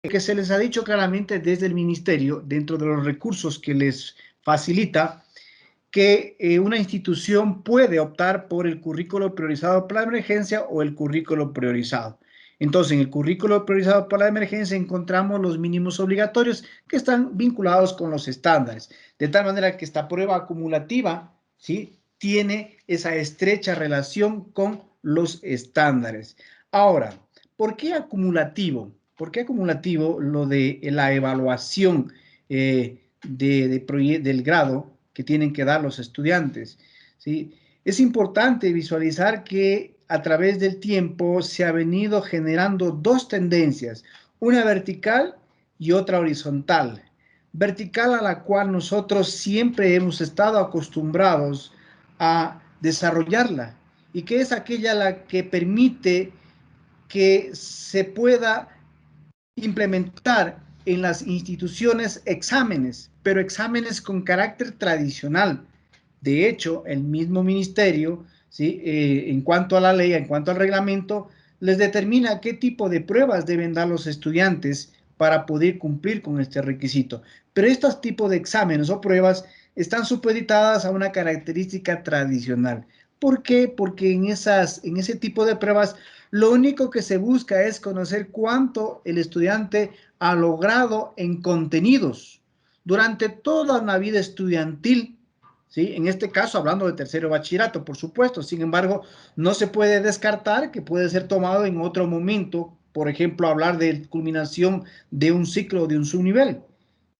que se les ha dicho claramente desde el ministerio, dentro de los recursos que les facilita, que una institución puede optar por el currículo priorizado para la emergencia o el currículo priorizado. Entonces, en el currículo priorizado para la emergencia encontramos los mínimos obligatorios que están vinculados con los estándares, de tal manera que esta prueba acumulativa, ¿sí?, tiene esa estrecha relación con los estándares. Ahora, ¿por qué acumulativo? ¿Por qué acumulativo lo de la evaluación del grado que tienen que dar los estudiantes? ¿Sí? Es importante visualizar que a través del tiempo se ha venido generando dos tendencias, una vertical y otra horizontal. Vertical, a la cual nosotros siempre hemos estado acostumbrados a desarrollarla, y que es aquella la que permite que se pueda implementar en las instituciones exámenes, pero exámenes con carácter tradicional. De hecho, el mismo ministerio, ¿sí?, en cuanto a la ley, en cuanto al reglamento, les determina qué tipo de pruebas deben dar los estudiantes para poder cumplir con este requisito. Pero estos tipos de exámenes o pruebas están supeditadas a una característica tradicional. ¿Por qué? Porque en ese tipo de pruebas lo único que se busca es conocer cuánto el estudiante ha logrado en contenidos durante toda una vida estudiantil, ¿sí? En este caso, hablando de tercero bachillerato, por supuesto. Sin embargo, no se puede descartar que puede ser tomado en otro momento, por ejemplo, hablar de culminación de un ciclo o de un subnivel,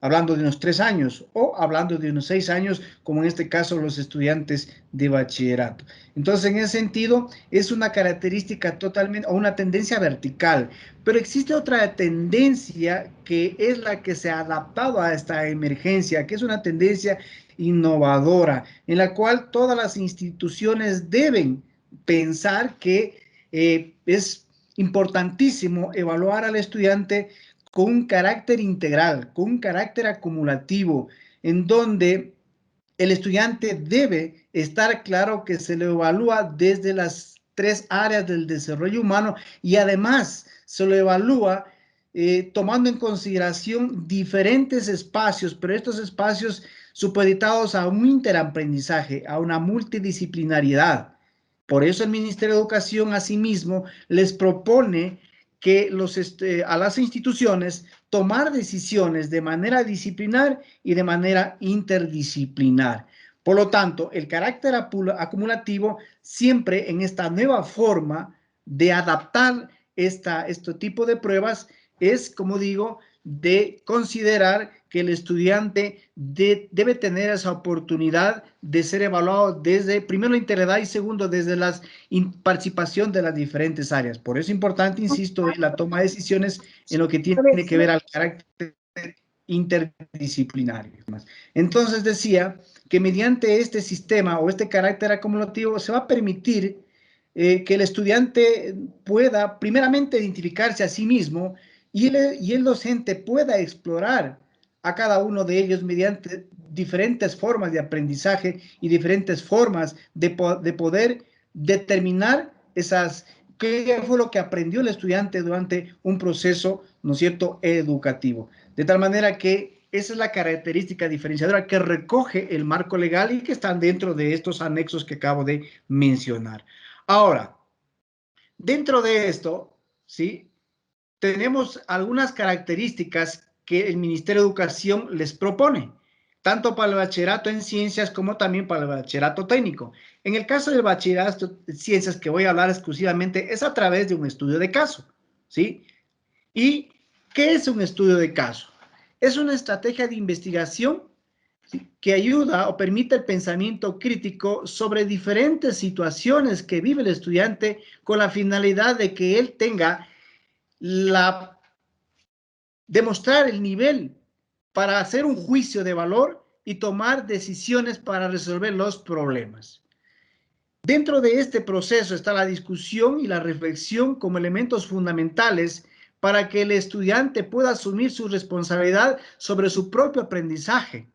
hablando de unos 3 años o hablando de unos 6 años, como en este caso los estudiantes de bachillerato. Entonces, en ese sentido, es una característica totalmente, o una tendencia vertical, pero existe otra tendencia que es la que se ha adaptado a esta emergencia, que es una tendencia innovadora, en la cual todas las instituciones deben pensar que es importantísimo evaluar al estudiante con un carácter integral, con un carácter acumulativo, en donde el estudiante debe estar claro que se lo evalúa desde las 3 áreas del desarrollo humano, y además se lo evalúa tomando en consideración diferentes espacios, pero estos espacios supeditados a un interaprendizaje, a una multidisciplinariedad. Por eso el Ministerio de Educación, asimismo, les propone que a las instituciones tomar decisiones de manera disciplinar y de manera interdisciplinar. Por lo tanto, el carácter acumulativo siempre en esta nueva forma de adaptar este tipo de pruebas es, como digo, de considerar que el estudiante debe tener esa oportunidad de ser evaluado desde, primero, la integridad y segundo, desde la participación de las diferentes áreas. Por eso es importante, insisto, en la toma de decisiones en lo que tiene que ver al carácter interdisciplinario. Entonces decía que mediante este sistema o este carácter acumulativo se va a permitir que el estudiante pueda primeramente identificarse a sí mismo y el docente pueda explorar a cada uno de ellos mediante diferentes formas de aprendizaje y diferentes formas de poder determinar qué fue lo que aprendió el estudiante durante un proceso, ¿no es cierto?, educativo. De tal manera que esa es la característica diferenciadora que recoge el marco legal y que están dentro de estos anexos que acabo de mencionar. Ahora, dentro de esto, ¿sí?, tenemos algunas características que el Ministerio de Educación les propone, tanto para el bachillerato en ciencias como también para el bachillerato técnico. En el caso del bachillerato en ciencias, que voy a hablar exclusivamente, es a través de un estudio de caso, ¿sí? ¿Y qué es un estudio de caso? Es una estrategia de investigación, ¿sí?, que ayuda o permite el pensamiento crítico sobre diferentes situaciones que vive el estudiante con la finalidad de que él tenga demostrar el nivel para hacer un juicio de valor y tomar decisiones para resolver los problemas. Dentro de este proceso está la discusión y la reflexión como elementos fundamentales para que el estudiante pueda asumir su responsabilidad sobre su propio aprendizaje,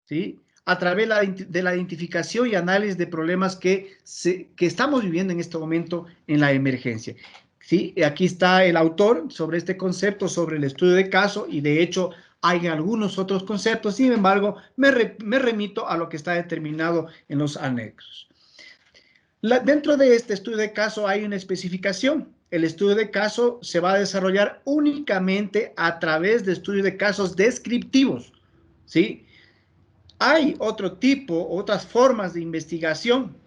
¿sí?, a través de la identificación y análisis de problemas que estamos viviendo en este momento en la emergencia. ¿sí? Aquí está el autor sobre este concepto, sobre el estudio de caso, y de hecho hay algunos otros conceptos. Sin embargo, me remito a lo que está determinado en los anexos. Dentro de este estudio de caso hay una especificación. El estudio de caso se va a desarrollar únicamente a través de estudios de casos descriptivos, ¿sí? Hay otro tipo, otras formas de investigación,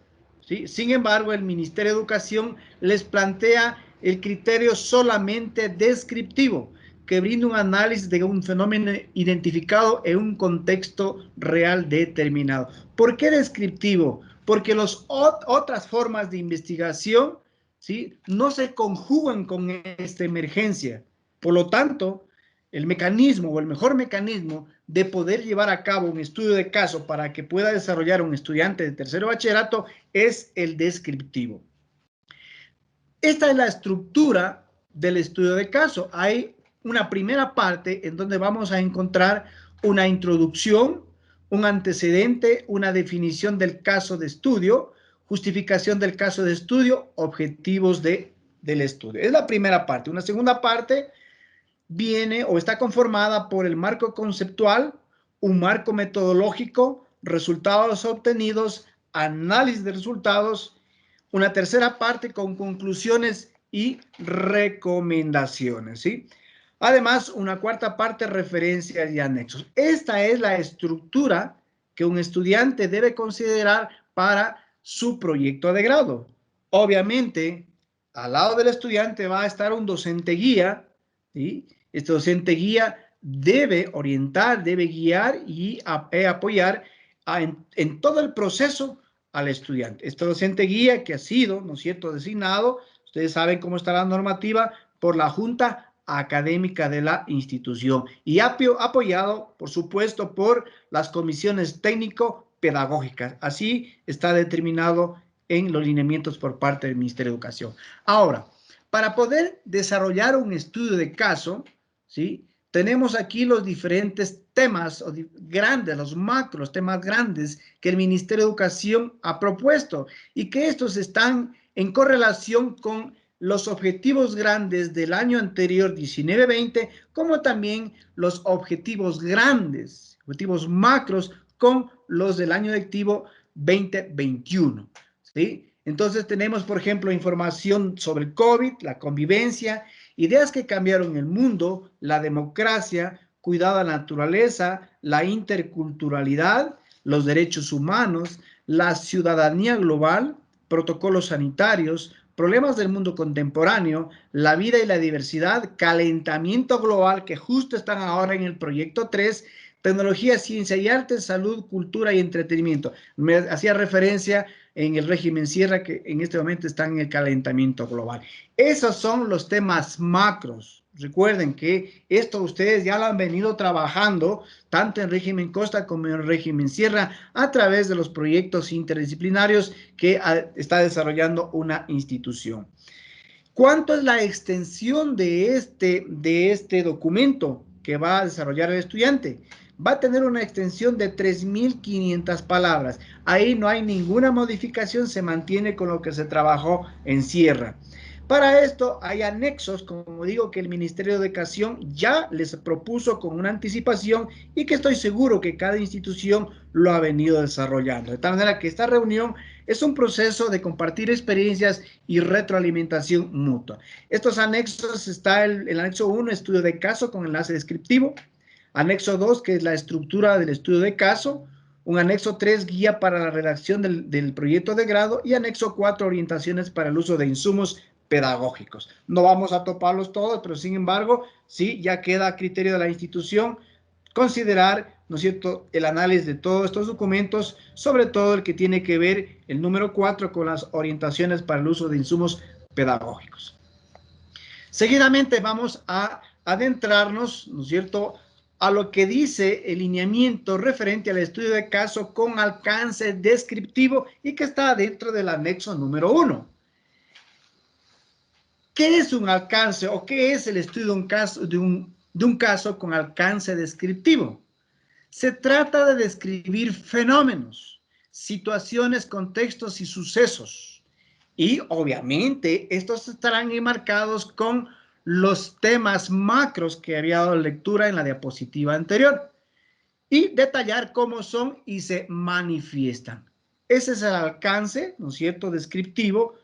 ¿sí? Sin embargo, el Ministerio de Educación les plantea el criterio solamente descriptivo, que brinda un análisis de un fenómeno identificado en un contexto real determinado. ¿Por qué descriptivo? Porque las otras formas de investigación, ¿sí?, no se conjugan con esta emergencia. Por lo tanto, el mecanismo o el mejor mecanismo de poder llevar a cabo un estudio de caso para que pueda desarrollar un estudiante de tercero bachillerato es el descriptivo. Esta es la estructura del estudio de caso. Hay una primera parte en donde vamos a encontrar una introducción, un antecedente, una definición del caso de estudio, justificación del caso de estudio, objetivos del estudio. Es la primera parte. Una segunda parte viene o está conformada por el marco conceptual, un marco metodológico, resultados obtenidos, análisis de resultados, una tercera parte con conclusiones y recomendaciones, ¿sí? Además, una cuarta parte, referencias y anexos. Esta es la estructura que un estudiante debe considerar para su proyecto de grado. Obviamente, al lado del estudiante va a estar un docente guía, ¿sí? Este docente guía debe orientar, debe guiar y apoyar en todo el proceso al estudiante. Este docente guía que ha sido, ¿no es cierto?, designado, ustedes saben cómo está la normativa, por la Junta Académica de la institución y apoyado, por supuesto, por las comisiones técnico-pedagógicas. Así está determinado en los lineamientos por parte del Ministerio de Educación. Ahora, para poder desarrollar un estudio de caso, ¿sí?, tenemos aquí los diferentes temas grandes, los macros, temas grandes que el Ministerio de Educación ha propuesto y que estos están en correlación con los objetivos grandes del año anterior 19-20, como también los objetivos grandes, objetivos macros con los del año lectivo 2021, ¿sí? Entonces tenemos, por ejemplo, información sobre el COVID, la convivencia, ideas que cambiaron el mundo, la democracia, cuidado a la naturaleza, la interculturalidad, los derechos humanos, la ciudadanía global, protocolos sanitarios, problemas del mundo contemporáneo, la vida y la diversidad, calentamiento global, que justo están ahora en el proyecto 3, tecnología, ciencia y arte, salud, cultura y entretenimiento. Me hacía referencia en el régimen Sierra, que en este momento están en el calentamiento global. Esos son los temas macros. Recuerden que esto ustedes ya lo han venido trabajando tanto en régimen Costa como en régimen Sierra a través de los proyectos interdisciplinarios que está desarrollando una institución. ¿Cuánto es la extensión de este documento que va a desarrollar el estudiante? Va a tener una extensión de 3.500 palabras. Ahí no hay ninguna modificación, se mantiene con lo que se trabajó en Sierra. Para esto hay anexos, como digo, que el Ministerio de Educación ya les propuso con una anticipación y que estoy seguro que cada institución lo ha venido desarrollando. De tal manera que esta reunión es un proceso de compartir experiencias y retroalimentación mutua. Estos anexos está el anexo 1, estudio de caso con enlace descriptivo. Anexo 2, que es la estructura del estudio de caso. Un anexo 3, guía para la redacción del proyecto de grado. Y anexo 4, orientaciones para el uso de insumos pedagógicos. No vamos a toparlos todos, pero sin embargo, sí, ya queda a criterio de la institución considerar, ¿no es cierto?, el análisis de todos estos documentos, sobre todo el que tiene que ver el número 4 con las orientaciones para el uso de insumos pedagógicos. Seguidamente vamos a adentrarnos, ¿no es cierto?, a lo que dice el lineamiento referente al estudio de caso con alcance descriptivo y que está dentro del anexo número 1. ¿Qué es un alcance o qué es el estudio de un caso con alcance descriptivo? Se trata de describir fenómenos, situaciones, contextos y sucesos Y obviamente estos estarán enmarcados con los temas macros que había dado lectura en la diapositiva anterior y detallar cómo son y se manifiestan. Ese es el alcance, ¿no es cierto?, descriptivo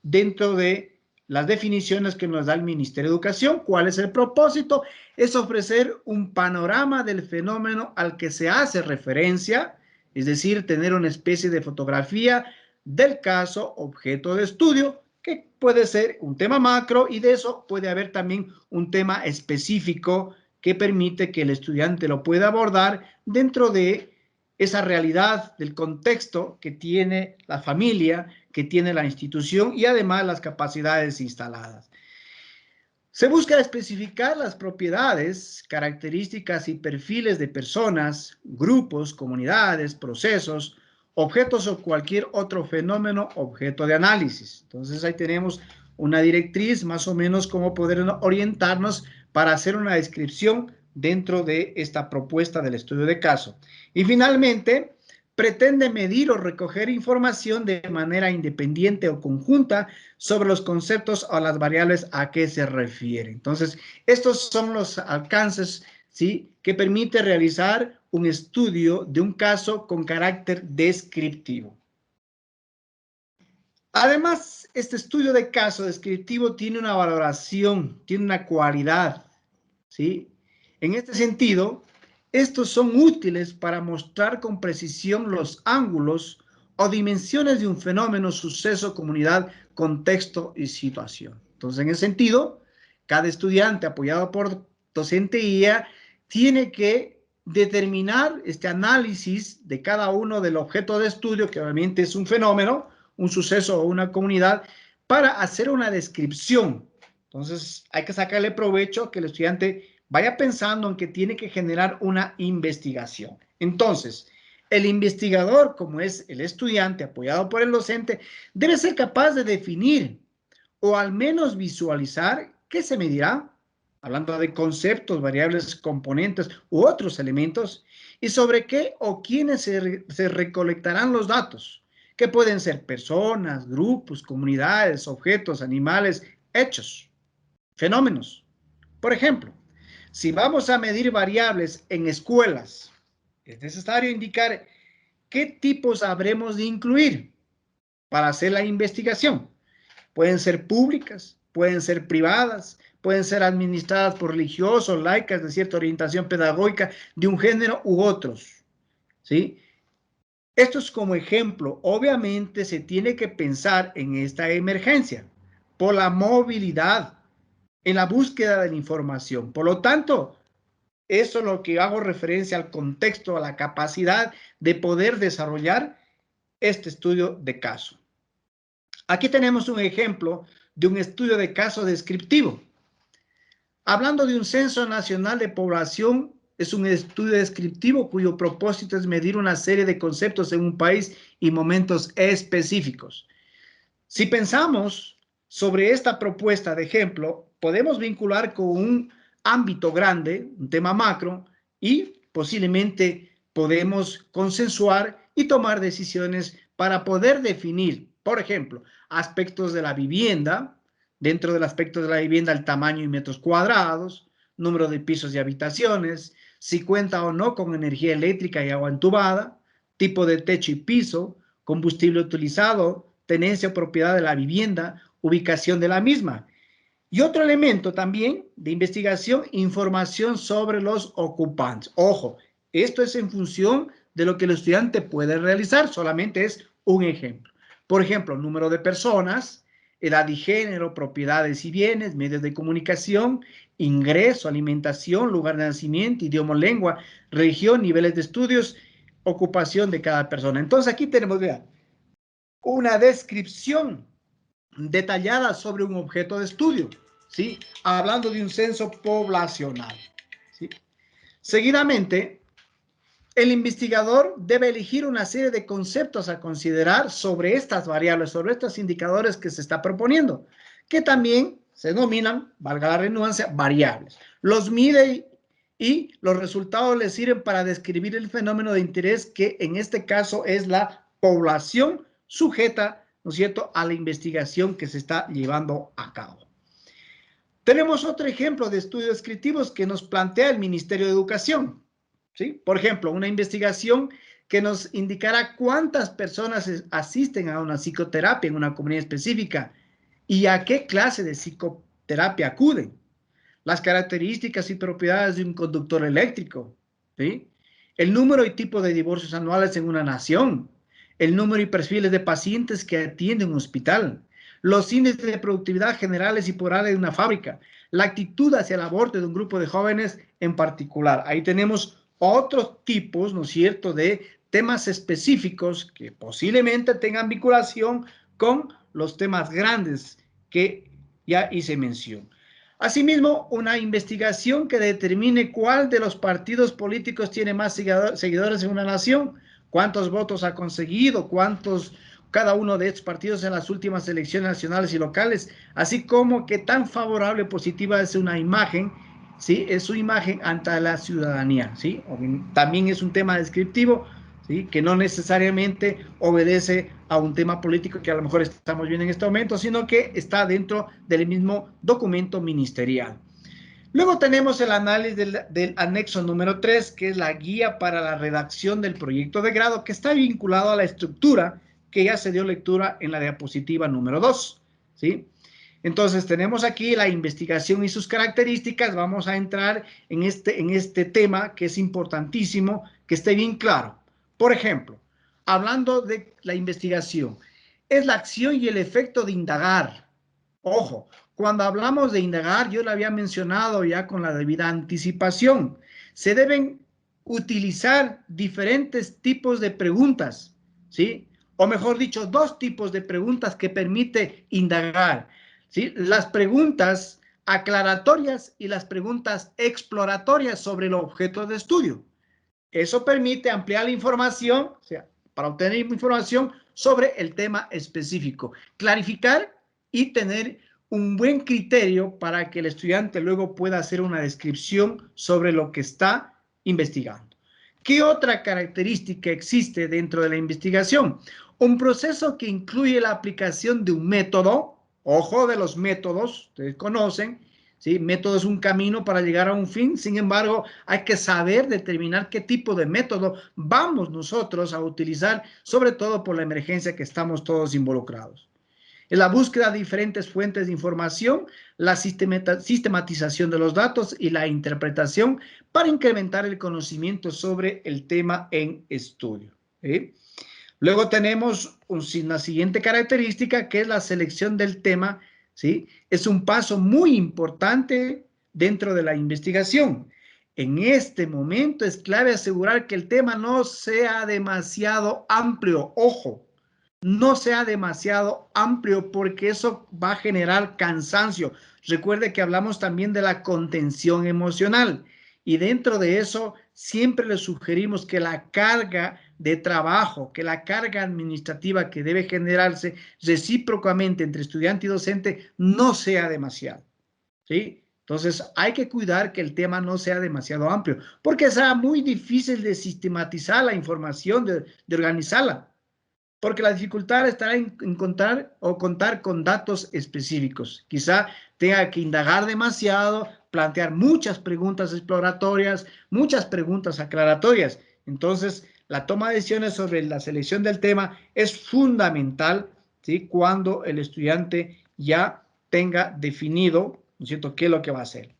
dentro de las definiciones que nos da el Ministerio de Educación. ¿Cuál es el propósito? Es ofrecer un panorama del fenómeno al que se hace referencia, es decir, tener una especie de fotografía del caso objeto de estudio, que puede ser un tema macro y de eso puede haber también un tema específico que permite que el estudiante lo pueda abordar dentro de esa realidad del contexto que tiene la familia, que tiene la institución y además las capacidades instaladas. Se busca especificar las propiedades, características y perfiles de personas, grupos, comunidades, procesos, objetos o cualquier otro fenómeno objeto de análisis. Entonces ahí tenemos una directriz más o menos cómo poder orientarnos para hacer una descripción dentro de esta propuesta del estudio de caso. Y finalmente, pretende medir o recoger información de manera independiente o conjunta sobre los conceptos o las variables a que se refiere. Entonces, estos son los alcances, ¿sí?, que permite realizar un estudio de un caso con carácter descriptivo. Además, este estudio de caso descriptivo tiene una valoración, tiene una cualidad, ¿sí? En este sentido, estos son útiles para mostrar con precisión los ángulos o dimensiones de un fenómeno, suceso, comunidad, contexto y situación. Entonces, en ese sentido, cada estudiante apoyado por docente guía tiene que determinar este análisis de cada uno del objeto de estudio, que obviamente es un fenómeno, un suceso o una comunidad, para hacer una descripción. Entonces, hay que sacarle provecho que el estudiante vaya pensando en que tiene que generar una investigación. Entonces, el investigador, como es el estudiante apoyado por el docente, debe ser capaz de definir o al menos visualizar qué se medirá, hablando de conceptos, variables, componentes u otros elementos, y sobre qué o quiénes se recolectarán los datos, que pueden ser personas, grupos, comunidades, objetos, animales, hechos, fenómenos. Por ejemplo, si vamos a medir variables en escuelas, es necesario indicar qué tipos habremos de incluir para hacer la investigación. Pueden ser públicas, pueden ser privadas, pueden ser administradas por religiosos, laicas, de cierta orientación pedagógica, de un género u otros, ¿sí? Esto es como ejemplo. Obviamente se tiene que pensar en esta emergencia por la movilidad, en la búsqueda de la información. Por lo tanto, eso es lo que hago referencia al contexto, a la capacidad de poder desarrollar este estudio de caso. Aquí tenemos un ejemplo de un estudio de caso descriptivo. Hablando de un censo nacional de población, es un estudio descriptivo cuyo propósito es medir una serie de conceptos en un país y momentos específicos. Si pensamos sobre esta propuesta de ejemplo, podemos vincular con un ámbito grande, un tema macro, y posiblemente podemos consensuar y tomar decisiones para poder definir, por ejemplo, aspectos de la vivienda, dentro del aspecto de la vivienda, el tamaño y metros cuadrados, número de pisos y habitaciones, si cuenta o no con energía eléctrica y agua entubada, tipo de techo y piso, combustible utilizado, tenencia o propiedad de la vivienda, ubicación de la misma. Y otro elemento también de investigación, información sobre los ocupantes. Ojo, esto es en función de lo que el estudiante puede realizar, solamente es un ejemplo. Por ejemplo, número de personas, edad y género, propiedades y bienes, medios de comunicación, ingreso, alimentación, lugar de nacimiento, idioma, lengua, religión, niveles de estudios, ocupación de cada persona. Entonces aquí tenemos, vean, una descripción detallada sobre un objeto de estudio, ¿sí? Hablando de un censo poblacional, ¿sí? Seguidamente, el investigador debe elegir una serie de conceptos a considerar sobre estas variables, sobre estos indicadores que se está proponiendo, que también se denominan, valga la redundancia, variables. Los mide y los resultados le sirven para describir el fenómeno de interés que en este caso es la población sujeta ¿no es cierto?, a la investigación que se está llevando a cabo. Tenemos otro ejemplo de estudios descriptivos que nos plantea el Ministerio de Educación, ¿sí? Por ejemplo, una investigación que nos indicará cuántas personas asisten a una psicoterapia en una comunidad específica y a qué clase de psicoterapia acuden, las características y propiedades de un conductor eléctrico, ¿sí?, el número y tipo de divorcios anuales en una nación, el número y perfiles de pacientes que atiende un hospital, los índices de productividad generales y por área de una fábrica, la actitud hacia el aborto de un grupo de jóvenes en particular. Ahí tenemos otros tipos, ¿no es cierto?, de temas específicos que posiblemente tengan vinculación con los temas grandes que ya hice mención. Asimismo, una investigación que determine cuál de los partidos políticos tiene más seguidores en una nación, cuántos votos ha conseguido, cuántos cada uno de estos partidos en las últimas elecciones nacionales y locales, así como qué tan favorable o positiva es una imagen, ¿sí?, es su imagen ante la ciudadanía, ¿sí? También es un tema descriptivo, ¿sí?, que no necesariamente obedece a un tema político que a lo mejor estamos viendo en este momento, sino que está dentro del mismo documento ministerial. Luego tenemos el análisis del anexo número 3, que es la guía para la redacción del proyecto de grado, que está vinculado a la estructura que ya se dio lectura en la diapositiva número 2, ¿sí? Entonces, tenemos aquí la investigación y sus características. Vamos a entrar en este tema que es importantísimo, que esté bien claro. Por ejemplo, hablando de la investigación, es la acción y el efecto de indagar. Ojo, cuando hablamos de indagar, yo lo había mencionado ya con la debida anticipación. Se deben utilizar diferentes tipos de preguntas, ¿sí? O mejor dicho, dos tipos de preguntas que permite indagar, ¿sí? Las preguntas aclaratorias y las preguntas exploratorias sobre el objeto de estudio. Eso permite ampliar la información, o sea, para obtener información sobre el tema específico, clarificar y tener un buen criterio para que el estudiante luego pueda hacer una descripción sobre lo que está investigando. ¿Qué otra característica existe dentro de la investigación? Un proceso que incluye la aplicación de un método, ojo de los métodos, ustedes conocen, ¿sí? Método es un camino para llegar a un fin, sin embargo, hay que saber determinar qué tipo de método vamos nosotros a utilizar, sobre todo por la emergencia que estamos todos involucrados. En la búsqueda de diferentes fuentes de información, la sistematización de los datos y la interpretación para incrementar el conocimiento sobre el tema en estudio, ¿sí? Luego tenemos una siguiente característica que es la selección del tema, ¿sí? Es un paso muy importante dentro de la investigación. En este momento es clave asegurar que el tema no sea demasiado amplio. Ojo, no sea demasiado amplio porque eso va a generar cansancio. Recuerde que hablamos también de la contención emocional y dentro de eso siempre le sugerimos que la carga de trabajo, que la carga administrativa que debe generarse recíprocamente entre estudiante y docente no sea demasiado, ¿sí? Entonces hay que cuidar que el tema no sea demasiado amplio porque será muy difícil de sistematizar la información, de organizarla. Porque la dificultad estará en encontrar o contar con datos específicos. Quizá tenga que indagar demasiado, plantear muchas preguntas exploratorias, muchas preguntas aclaratorias. Entonces, la toma de decisiones sobre la selección del tema es fundamental, ¿sí?, cuando el estudiante ya tenga definido, ¿no es cierto?, qué es lo que va a hacer.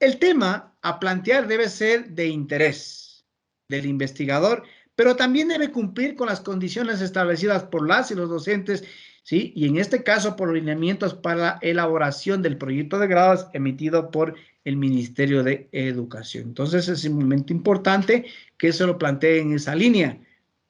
El tema a plantear debe ser de interés del investigador, pero también debe cumplir con las condiciones establecidas por las y los docentes, ¿sí? Y en este caso por lineamientos para la elaboración del proyecto de grados emitido por el Ministerio de Educación. Entonces es un momento importante que se lo plantee en esa línea,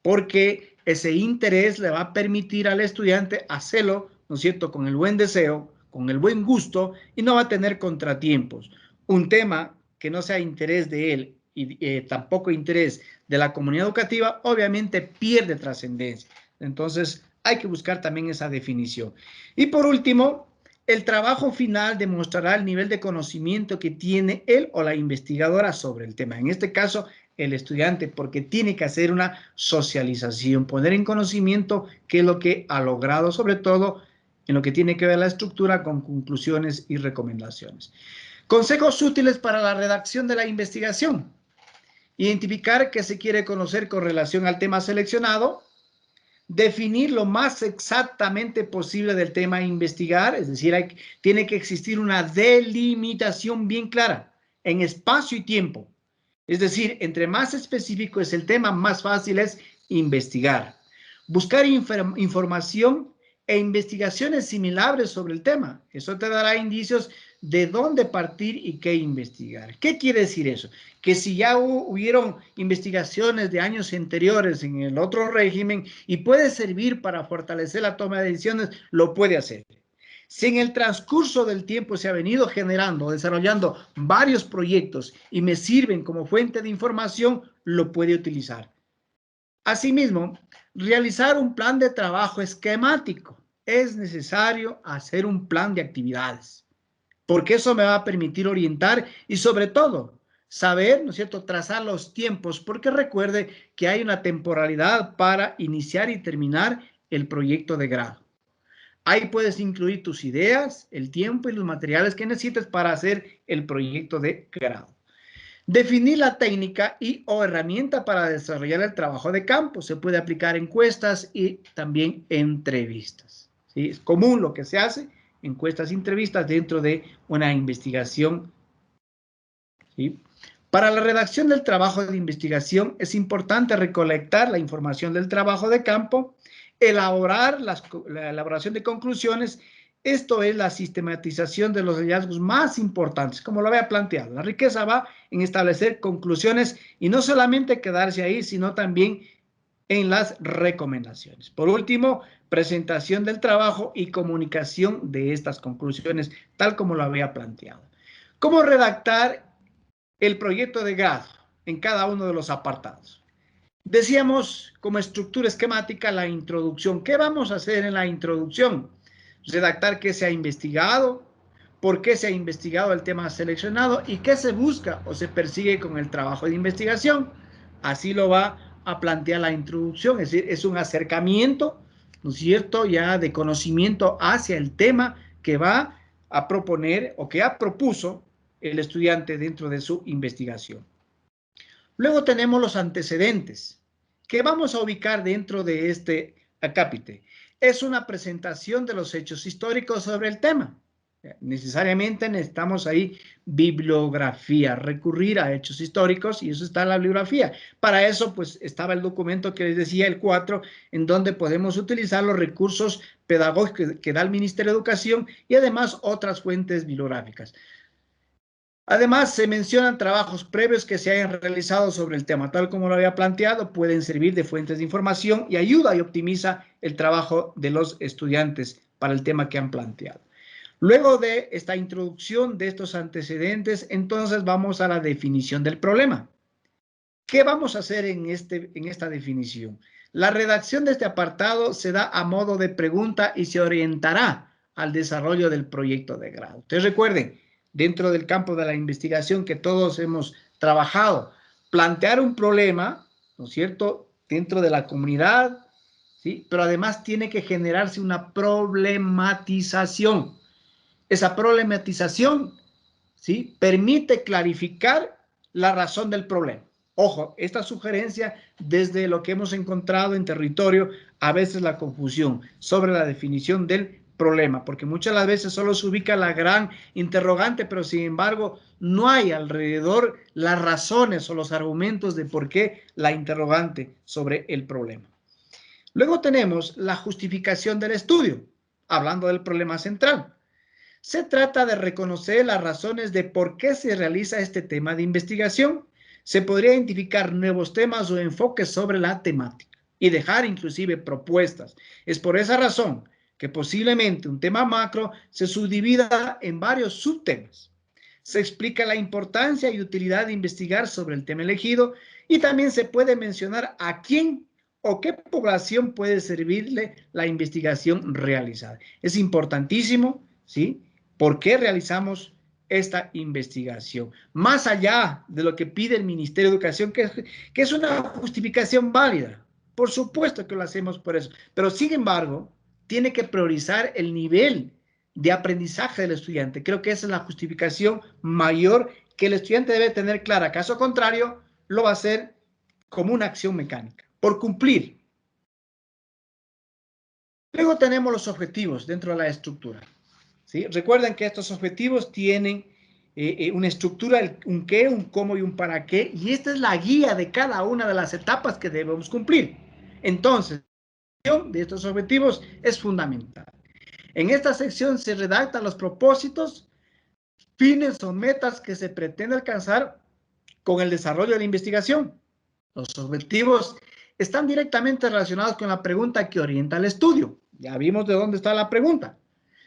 porque ese interés le va a permitir al estudiante hacerlo, ¿no es cierto?, con el buen deseo, con el buen gusto y no va a tener contratiempos. Un tema que no sea interés de él y tampoco interés de la comunidad educativa, obviamente pierde trascendencia. Entonces, hay que buscar también esa definición. Y por último, el trabajo final demostrará el nivel de conocimiento que tiene él o la investigadora sobre el tema. En este caso, el estudiante, porque tiene que hacer una socialización, poner en conocimiento qué es lo que ha logrado, sobre todo en lo que tiene que ver la estructura con conclusiones y recomendaciones. Consejos útiles para la redacción de la investigación. Identificar qué se quiere conocer con relación al tema seleccionado. Definir lo más exactamente posible del tema a investigar, es decir, tiene que existir una delimitación bien clara en espacio y tiempo. Es decir, entre más específico es el tema, más fácil es investigar. Buscar información e investigaciones similares sobre el tema. Eso te dará indicios de dónde partir y qué investigar. ¿Qué quiere decir eso? Que si ya hubieron investigaciones de años anteriores en el otro régimen y puede servir para fortalecer la toma de decisiones, lo puede hacer. Si en el transcurso del tiempo se ha venido generando, desarrollando varios proyectos y me sirven como fuente de información, lo puede utilizar. Asimismo, realizar un plan de trabajo esquemático. Es necesario hacer un plan de actividades, porque eso me va a permitir orientar y sobre todo saber, ¿no es cierto?, trazar los tiempos, porque recuerde que hay una temporalidad para iniciar y terminar el proyecto de grado. Ahí puedes incluir tus ideas, el tiempo y los materiales que necesites para hacer el proyecto de grado. Definir la técnica y o herramienta para desarrollar el trabajo de campo. Se puede aplicar encuestas y también entrevistas. ¿Sí? Es común lo que se hace, encuestas y entrevistas dentro de una investigación. ¿Sí? Para la redacción del trabajo de investigación es importante recolectar la información del trabajo de campo, elaborar la elaboración de conclusiones. Esto es la sistematización de los hallazgos más importantes, como lo había planteado. La riqueza va en establecer conclusiones y no solamente quedarse ahí, sino también en las recomendaciones. Por último, presentación del trabajo y comunicación de estas conclusiones, tal como lo había planteado. ¿Cómo redactar el proyecto de grado en cada uno de los apartados? Decíamos como estructura esquemática la introducción. ¿Qué vamos a hacer en la introducción? Redactar qué se ha investigado, por qué se ha investigado el tema seleccionado y qué se busca o se persigue con el trabajo de investigación. Así lo va a plantear la introducción, es decir, es un acercamiento, ¿no es cierto?, ya de conocimiento hacia el tema que va a proponer o que ya propuso el estudiante dentro de su investigación. Luego tenemos los antecedentes, que vamos a ubicar dentro de este acápite. Es una presentación de los hechos históricos sobre el tema. Necesariamente necesitamos ahí bibliografía, recurrir a hechos históricos y eso está en la bibliografía. Para eso, pues, estaba el documento que les decía, el 4, en donde podemos utilizar los recursos pedagógicos que da el Ministerio de Educación y además otras fuentes bibliográficas. Además, se mencionan trabajos previos que se hayan realizado sobre el tema, tal como lo había planteado, pueden servir de fuentes de información y ayuda y optimiza el trabajo de los estudiantes para el tema que han planteado. Luego de esta introducción de estos antecedentes, entonces vamos a la definición del problema. ¿Qué vamos a hacer en esta definición? La redacción de este apartado se da a modo de pregunta y se orientará al desarrollo del proyecto de grado. Ustedes recuerden, dentro del campo de la investigación que todos hemos trabajado, plantear un problema, ¿no es cierto?, dentro de la comunidad, ¿sí? Pero además tiene que generarse una problematización. Esa problematización, ¿sí?, permite clarificar la razón del problema. Ojo, esta sugerencia desde lo que hemos encontrado en territorio, a veces la confusión sobre la definición del problema, porque muchas de las veces solo se ubica la gran interrogante, pero sin embargo no hay alrededor las razones o los argumentos de por qué la interrogante sobre el problema. Luego tenemos la justificación del estudio, hablando del problema central. Se trata de reconocer las razones de por qué se realiza este tema de investigación. Se podría identificar nuevos temas o enfoques sobre la temática y dejar inclusive propuestas. Es por esa razón que posiblemente un tema macro se subdivida en varios subtemas. Se explica la importancia y utilidad de investigar sobre el tema elegido y también se puede mencionar a quién o qué población puede servirle la investigación realizada. Es importantísimo, ¿sí?, ¿por qué realizamos esta investigación. Más allá de lo que pide el Ministerio de Educación, que es una justificación válida. Por supuesto que lo hacemos por eso. Pero, sin embargo, tiene que priorizar el nivel de aprendizaje del estudiante. Creo que esa es la justificación mayor que el estudiante debe tener clara. Caso contrario, lo va a hacer como una acción mecánica, por cumplir. Luego tenemos los objetivos dentro de la estructura. ¿Sí? Recuerden que estos objetivos tienen una estructura, un qué, un cómo y un para qué, y esta es la guía de cada una de las etapas que debemos cumplir. Entonces, la sección de estos objetivos es fundamental. En esta sección se redactan los propósitos, fines o metas que se pretende alcanzar con el desarrollo de la investigación. Los objetivos están directamente relacionados con la pregunta que orienta el estudio. Ya vimos de dónde está la pregunta.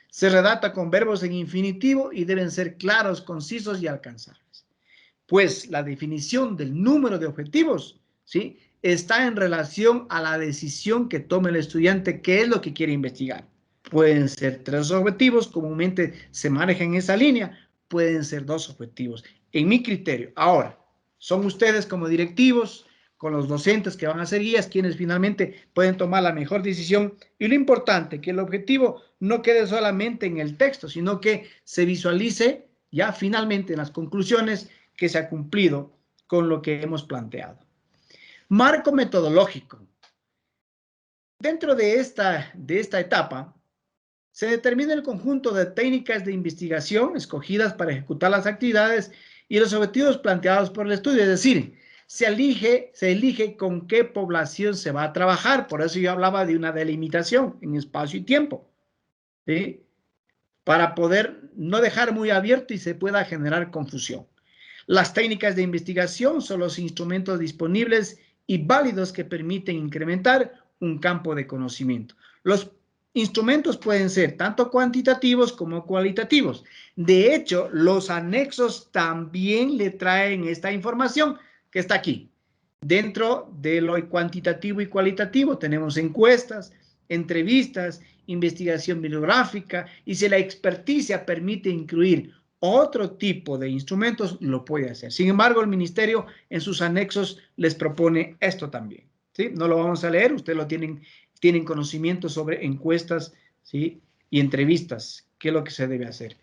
Se redacta con verbos en infinitivo y deben ser claros, concisos y alcanzables. Pues la definición del número de objetivos, ¿sí?, está en relación a la decisión que tome el estudiante, qué es lo que quiere investigar. Pueden ser 3 objetivos, comúnmente se maneja en esa línea, pueden ser 2 objetivos, en mi criterio. Ahora, son ustedes como directivos, con los docentes que van a ser guías, quienes finalmente pueden tomar la mejor decisión. Y lo importante, que el objetivo no quede solamente en el texto, sino que se visualice ya finalmente en las conclusiones que se ha cumplido con lo que hemos planteado. Marco metodológico. Dentro de esta etapa, se determina el conjunto de técnicas de investigación escogidas para ejecutar las actividades y los objetivos planteados por el estudio. Es decir, se elige con qué población se va a trabajar. Por eso yo hablaba de una delimitación en espacio y tiempo, ¿sí?, para poder no dejar muy abierto y se pueda generar confusión. Las técnicas de investigación son los instrumentos disponibles y válidos que permiten incrementar un campo de conocimiento. Los instrumentos pueden ser tanto cuantitativos como cualitativos. De hecho, los anexos también le traen esta información que está aquí. Dentro de lo cuantitativo y cualitativo tenemos encuestas, entrevistas, investigación bibliográfica, y si la experticia permite incluir otro tipo de instrumentos, lo puede hacer. Sin embargo, el ministerio en sus anexos les propone esto también, ¿sí? No lo vamos a leer, ustedes lo tienen conocimiento sobre encuestas, ¿sí?, y entrevistas, qué es lo que se debe hacer.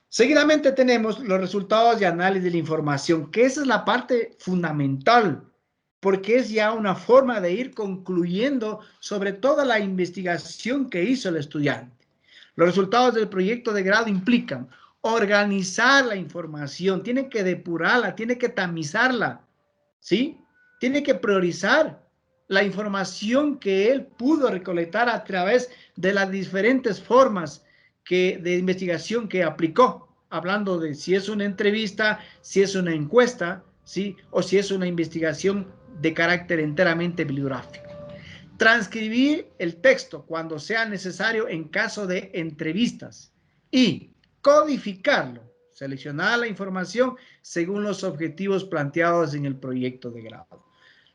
Seguidamente tenemos los resultados de análisis de la información, que esa es la parte fundamental, porque es ya una forma de ir concluyendo sobre toda la investigación que hizo el estudiante. Los resultados del proyecto de grado implican organizar la información, tiene que depurarla, tiene que tamizarla, ¿sí? Tiene que priorizar la información que él pudo recolectar a través de las diferentes formas de investigación que aplicó, hablando de si es una entrevista, si es una encuesta, ¿sí?, o si es una investigación de carácter enteramente bibliográfico. Transcribir el texto cuando sea necesario en caso de entrevistas y codificarlo, seleccionar la información según los objetivos planteados en el proyecto de grado.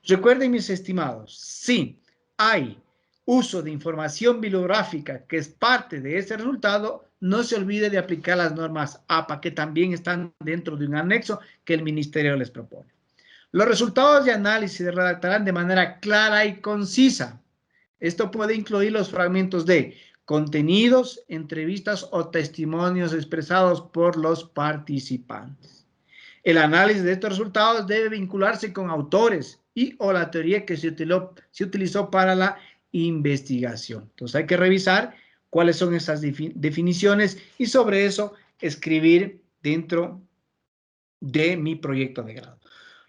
Recuerden, mis estimados, si hay uso de información bibliográfica que es parte de ese resultado, no se olvide de aplicar las normas APA, que también están dentro de un anexo que el ministerio les propone. Los resultados de análisis se redactarán de manera clara y concisa. Esto puede incluir los fragmentos de contenidos, entrevistas o testimonios expresados por los participantes. El análisis de estos resultados debe vincularse con autores y o la teoría que se utilizó para la investigación. Entonces hay que revisar cuáles son esas definiciones y sobre eso escribir dentro de mi proyecto de grado.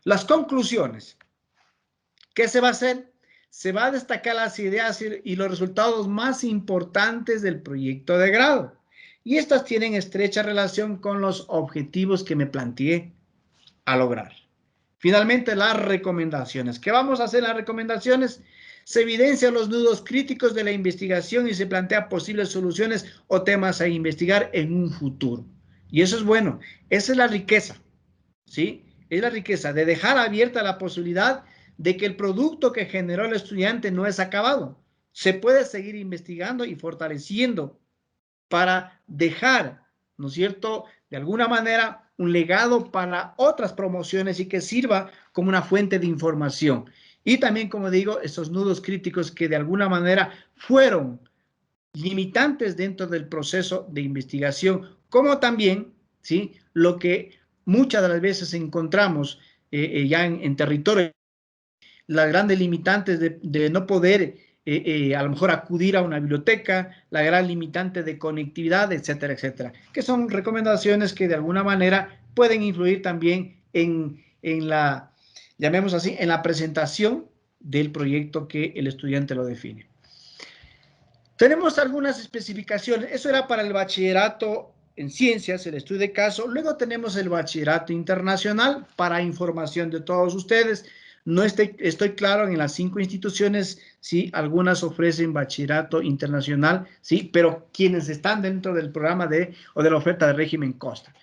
Las conclusiones. ¿Qué se va a hacer? Se va a destacar las ideas y los resultados más importantes del proyecto de grado. Y estas tienen estrecha relación con los objetivos que me planteé a lograr. Finalmente, las recomendaciones. ¿Qué vamos a hacer en las recomendaciones? Se evidencian los nudos críticos de la investigación y se plantea posibles soluciones o temas a investigar en un futuro. Y eso es bueno. Esa es la riqueza, ¿sí? Es la riqueza de dejar abierta la posibilidad de que el producto que generó el estudiante no es acabado. Se puede seguir investigando y fortaleciendo para dejar ¿no es cierto?, de alguna manera un legado para otras promociones y que sirva como una fuente de información. Y también, como digo, esos nudos críticos que de alguna manera fueron limitantes dentro del proceso de investigación, como también, ¿sí?, lo que muchas de las veces encontramos ya en territorio, las grandes limitantes de no poder a lo mejor acudir a una biblioteca, la gran limitante de conectividad, etcétera, etcétera, que son recomendaciones que de alguna manera pueden influir también en la, llamemos así, en la presentación del proyecto que el estudiante lo define. Tenemos algunas especificaciones. Eso era para el bachillerato en ciencias, el estudio de caso. Luego tenemos el bachillerato internacional para información de todos ustedes. No estoy claro en las 5 instituciones, sí, algunas ofrecen bachillerato internacional, sí, pero quienes están dentro del programa o de la oferta de régimen Costa.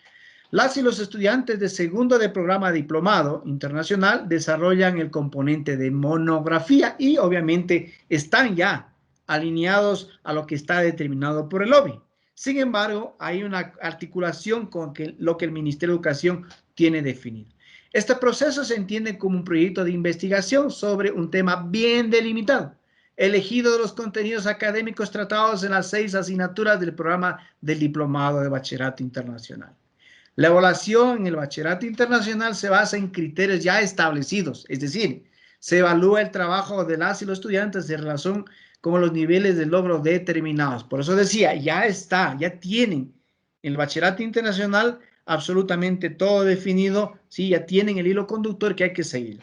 Las y los estudiantes de segundo de programa diplomado internacional desarrollan el componente de monografía y obviamente están ya alineados a lo que está determinado por el OBI. Sin embargo, hay una articulación con lo que el Ministerio de Educación tiene definido. Este proceso se entiende como un proyecto de investigación sobre un tema bien delimitado, elegido de los contenidos académicos tratados en las 6 asignaturas del programa del diplomado de bachillerato internacional. La evaluación en el bachillerato internacional se basa en criterios ya establecidos, es decir, se evalúa el trabajo de las y los estudiantes en relación con los niveles de logro determinados. Por eso decía, ya tienen en el bachillerato internacional absolutamente todo definido, sí, ya tienen el hilo conductor que hay que seguir.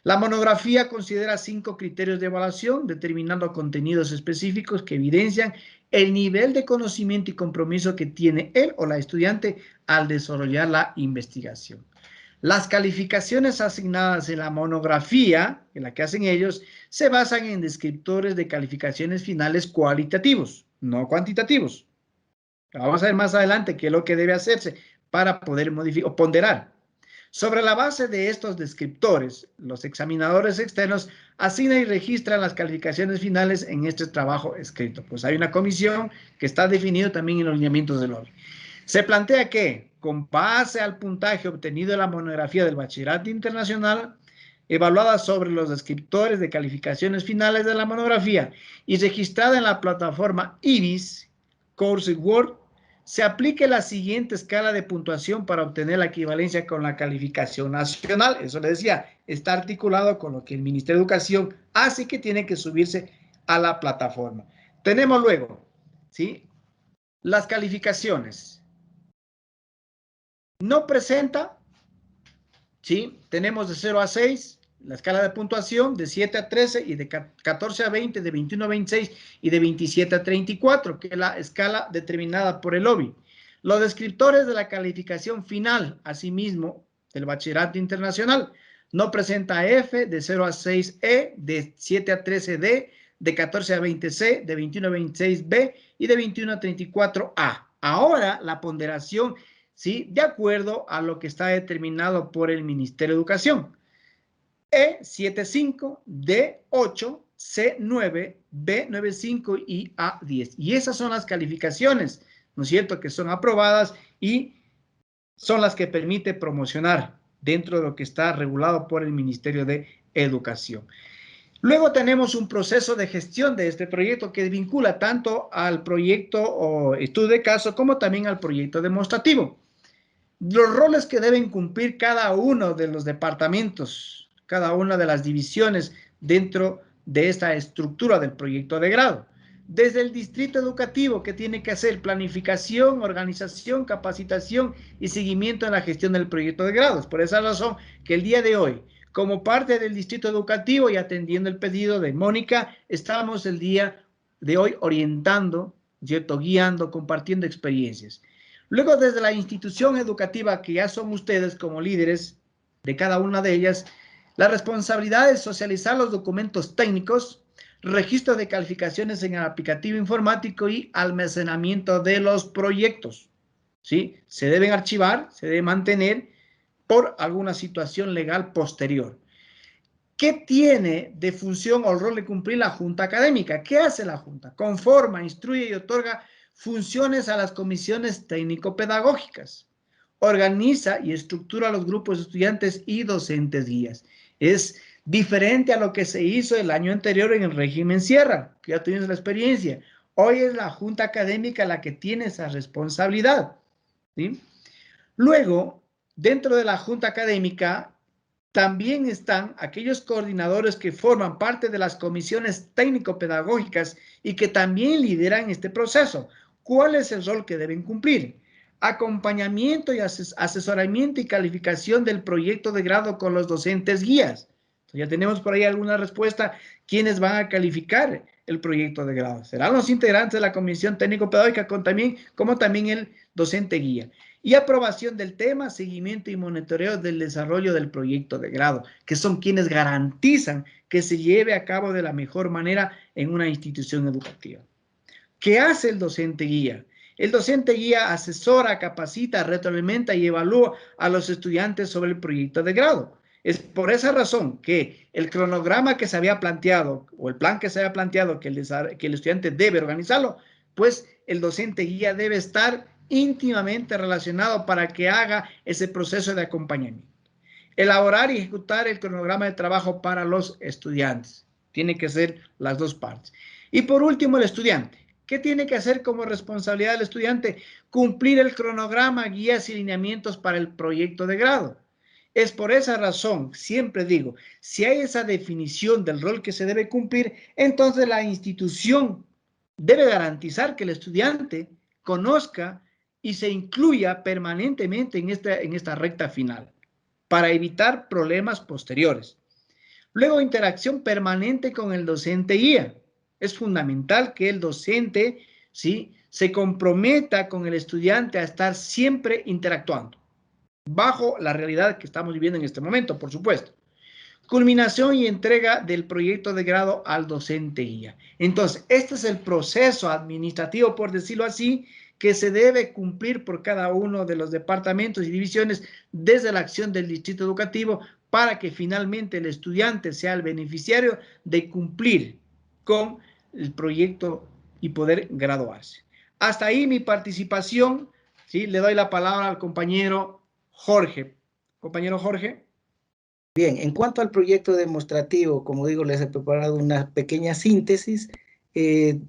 La monografía considera 5 criterios de evaluación, determinando contenidos específicos que evidencian el nivel de conocimiento y compromiso que tiene él o la estudiante al desarrollar la investigación. Las calificaciones asignadas en la monografía, en la que hacen ellos, se basan en descriptores de calificaciones finales cualitativos, no cuantitativos. Vamos a ver más adelante qué es lo que debe hacerse para poder modificar o ponderar. Sobre la base de estos descriptores, los examinadores externos asignan y registran las calificaciones finales en este trabajo escrito. Pues hay una comisión que está definido también en los lineamientos del OBI. Se plantea que, con base al puntaje obtenido en la monografía del bachillerato internacional, evaluada sobre los descriptores de calificaciones finales de la monografía y registrada en la plataforma IBIS, Courseware, se aplique la siguiente escala de puntuación para obtener la equivalencia con la calificación nacional. Eso le decía, está articulado con lo que el Ministerio de Educación hace, que tiene que subirse a la plataforma. Tenemos luego, ¿sí?, las calificaciones. No presenta, ¿sí?, tenemos de 0 a 6, la escala de puntuación de 7 a 13 y de 14 a 20, de 21 a 26 y de 27 a 34, que es la escala determinada por el OBI. Los descriptores de la calificación final, asimismo, del bachillerato internacional, no presenta F, de 0 a 6 E, de 7 a 13 D, de 14 a 20 C, de 21 a 26 B y de 21 a 34 A. Ahora la ponderación, ¿sí?, de acuerdo a lo que está determinado por el Ministerio de Educación. E75, D8, C9, B95 y A10. Y esas son las calificaciones, ¿no es cierto?, que son aprobadas y son las que permite promocionar dentro de lo que está regulado por el Ministerio de Educación. Luego tenemos un proceso de gestión de este proyecto que vincula tanto al proyecto o estudio de caso como también al proyecto demostrativo. Los roles que deben cumplir cada uno de los departamentos, cada una de las divisiones dentro de esta estructura del proyecto de grado. Desde el distrito educativo, que tiene que hacer planificación, organización, capacitación y seguimiento en la gestión del proyecto de grados. Por esa razón que el día de hoy, como parte del distrito educativo y atendiendo el pedido de Mónica, estamos el día de hoy orientando, ¿cierto?, guiando, compartiendo experiencias. Luego, desde la institución educativa, que ya son ustedes como líderes de cada una de ellas, la responsabilidad es socializar los documentos técnicos, registro de calificaciones en el aplicativo informático y almacenamiento de los proyectos, ¿sí? Se deben archivar, se deben mantener por alguna situación legal posterior. ¿Qué tiene de función o rol de cumplir la Junta Académica? ¿Qué hace la Junta? Conforma, instruye y otorga funciones a las comisiones técnico-pedagógicas. Organiza y estructura los grupos de estudiantes y docentes guías. Es diferente a lo que se hizo el año anterior en el régimen Sierra, que ya tuvimos la experiencia. Hoy es la Junta Académica la que tiene esa responsabilidad, ¿sí? Luego, dentro de la Junta Académica, también están aquellos coordinadores que forman parte de las comisiones técnico-pedagógicas y que también lideran este proceso. ¿Cuál es el rol que deben cumplir? Acompañamiento y asesoramiento y calificación del proyecto de grado con los docentes guías. Ya tenemos por ahí alguna respuesta. ¿Quiénes van a calificar el proyecto de grado? Serán los integrantes de la comisión técnico-pedagógica como también el docente guía. Y aprobación del tema, seguimiento y monitoreo del desarrollo del proyecto de grado, que son quienes garantizan que se lleve a cabo de la mejor manera en una institución educativa. ¿Qué hace el docente guía? El docente guía asesora, capacita, retroalimenta y evalúa a los estudiantes sobre el proyecto de grado. Es por esa razón que el cronograma que se había planteado o el plan que se había planteado que el estudiante debe organizarlo, pues el docente guía debe estar íntimamente relacionado para que haga ese proceso de acompañamiento. Elaborar y ejecutar el cronograma de trabajo para los estudiantes. Tiene que ser las dos partes. Y por último, el estudiante. ¿Qué tiene que hacer como responsabilidad del estudiante? Cumplir el cronograma, guías y lineamientos para el proyecto de grado. Es por esa razón, siempre digo, si hay esa definición del rol que se debe cumplir, entonces la institución debe garantizar que el estudiante conozca y se incluya permanentemente en esta recta final para evitar problemas posteriores. Luego, interacción permanente con el docente guía. Es fundamental que el docente, ¿sí?, se comprometa con el estudiante a estar siempre interactuando, bajo la realidad que estamos viviendo en este momento, por supuesto. Culminación y entrega del proyecto de grado al docente guía. Entonces, este es el proceso administrativo, por decirlo así, que se debe cumplir por cada uno de los departamentos y divisiones desde la acción del distrito educativo para que finalmente el estudiante sea el beneficiario de cumplir con el proyecto y poder graduarse. Hasta ahí mi participación, ¿sí? Le doy la palabra al compañero Jorge. Compañero Jorge. Bien, en cuanto al proyecto demostrativo, como digo, les he preparado una pequeña síntesis,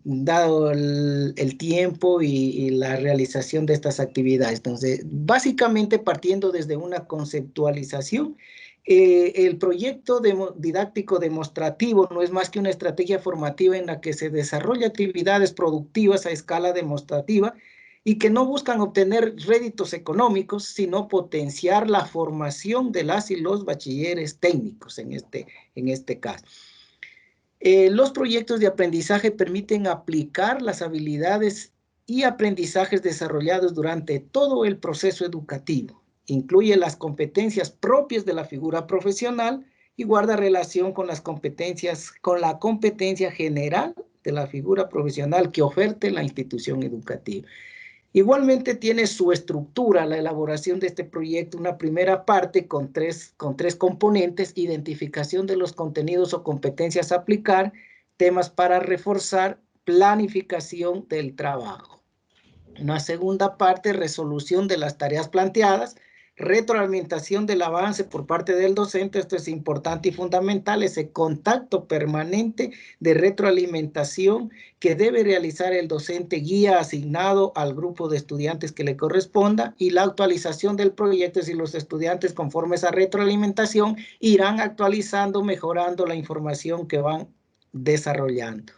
dado el tiempo y la realización de estas actividades. Entonces, básicamente partiendo desde una conceptualización, el proyecto didáctico demostrativo no es más que una estrategia formativa en la que se desarrolla actividades productivas a escala demostrativa y que no buscan obtener réditos económicos, sino potenciar la formación de las y los bachilleres técnicos en este caso. Los proyectos de aprendizaje permiten aplicar las habilidades y aprendizajes desarrollados durante todo el proceso educativo. Incluye las competencias propias de la figura profesional y guarda relación con las competencias, con la competencia general de la figura profesional que oferte la institución educativa. Igualmente tiene su estructura la elaboración de este proyecto, una primera parte con tres componentes: identificación de los contenidos o competencias a aplicar, temas para reforzar, planificación del trabajo. Una segunda parte, resolución de las tareas planteadas, retroalimentación del avance por parte del docente. Esto es importante y fundamental, ese contacto permanente de retroalimentación que debe realizar el docente guía asignado al grupo de estudiantes que le corresponda, y la actualización del proyecto si los estudiantes, conforme a esa retroalimentación, irán actualizando, mejorando la información que van desarrollando.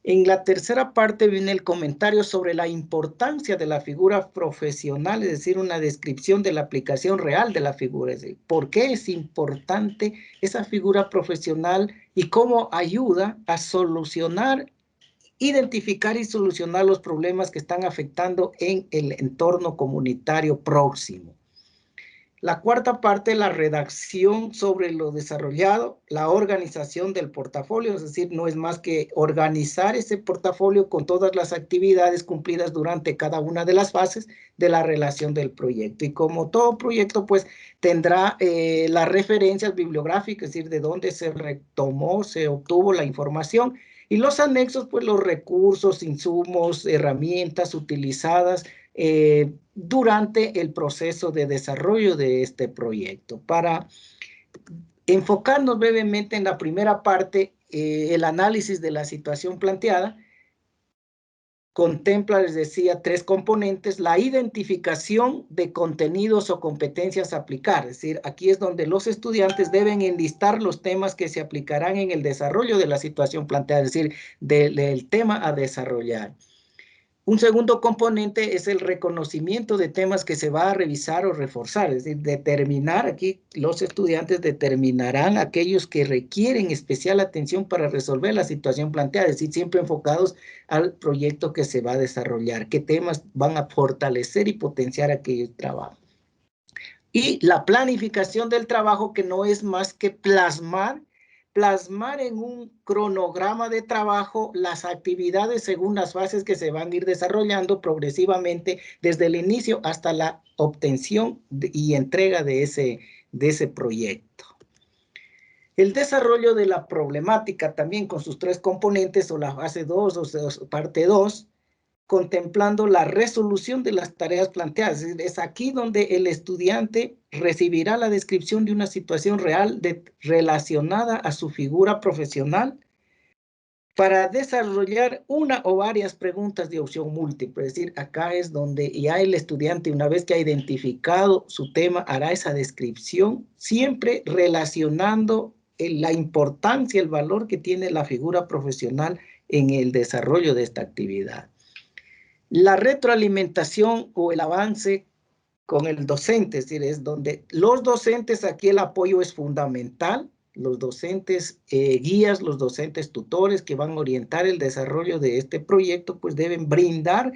En la tercera parte viene el comentario sobre la importancia de la figura profesional, es decir, una descripción de la aplicación real de la figura, es decir, por qué es importante esa figura profesional y cómo ayuda a solucionar, identificar y solucionar los problemas que están afectando en el entorno comunitario próximo. La cuarta parte, la redacción sobre lo desarrollado, la organización del portafolio, es decir, no es más que organizar ese portafolio con todas las actividades cumplidas durante cada una de las fases de la relación del proyecto. Y como todo proyecto, pues tendrá las referencias bibliográficas, es decir, de dónde se retomó, se obtuvo la información, Y los anexos, pues los recursos, insumos, herramientas utilizadas durante el proceso de desarrollo de este proyecto. Para enfocarnos brevemente en la primera parte, el análisis de la situación planteada, contempla, les decía, 3 componentes: la identificación de contenidos o competencias a aplicar, es decir, aquí es donde los estudiantes deben enlistar los temas que se aplicarán en el desarrollo de la situación planteada, es decir, del tema a desarrollar. Un segundo componente es el reconocimiento de temas que se va a revisar o reforzar, es decir, determinar, aquí los estudiantes determinarán aquellos que requieren especial atención para resolver la situación planteada, es decir, siempre enfocados al proyecto que se va a desarrollar, qué temas van a fortalecer y potenciar aquellos trabajos. Y la planificación del trabajo, que no es más que plasmar en un cronograma de trabajo las actividades según las fases que se van a ir desarrollando progresivamente desde el inicio hasta la obtención y entrega de ese proyecto. El desarrollo de la problemática también con sus 3 componentes, o la fase 2 o parte 2, contemplando la resolución de las tareas planteadas. Es aquí donde el estudiante recibirá la descripción de una situación real relacionada a su figura profesional para desarrollar una o varias preguntas de opción múltiple. Es decir, acá es donde ya el estudiante, una vez que ha identificado su tema, hará esa descripción, siempre relacionando la importancia, el valor que tiene la figura profesional en el desarrollo de esta actividad. La retroalimentación o el avance con el docente, es decir, es donde los docentes, aquí el apoyo es fundamental, los docentes guías, los docentes tutores que van a orientar el desarrollo de este proyecto, pues deben brindar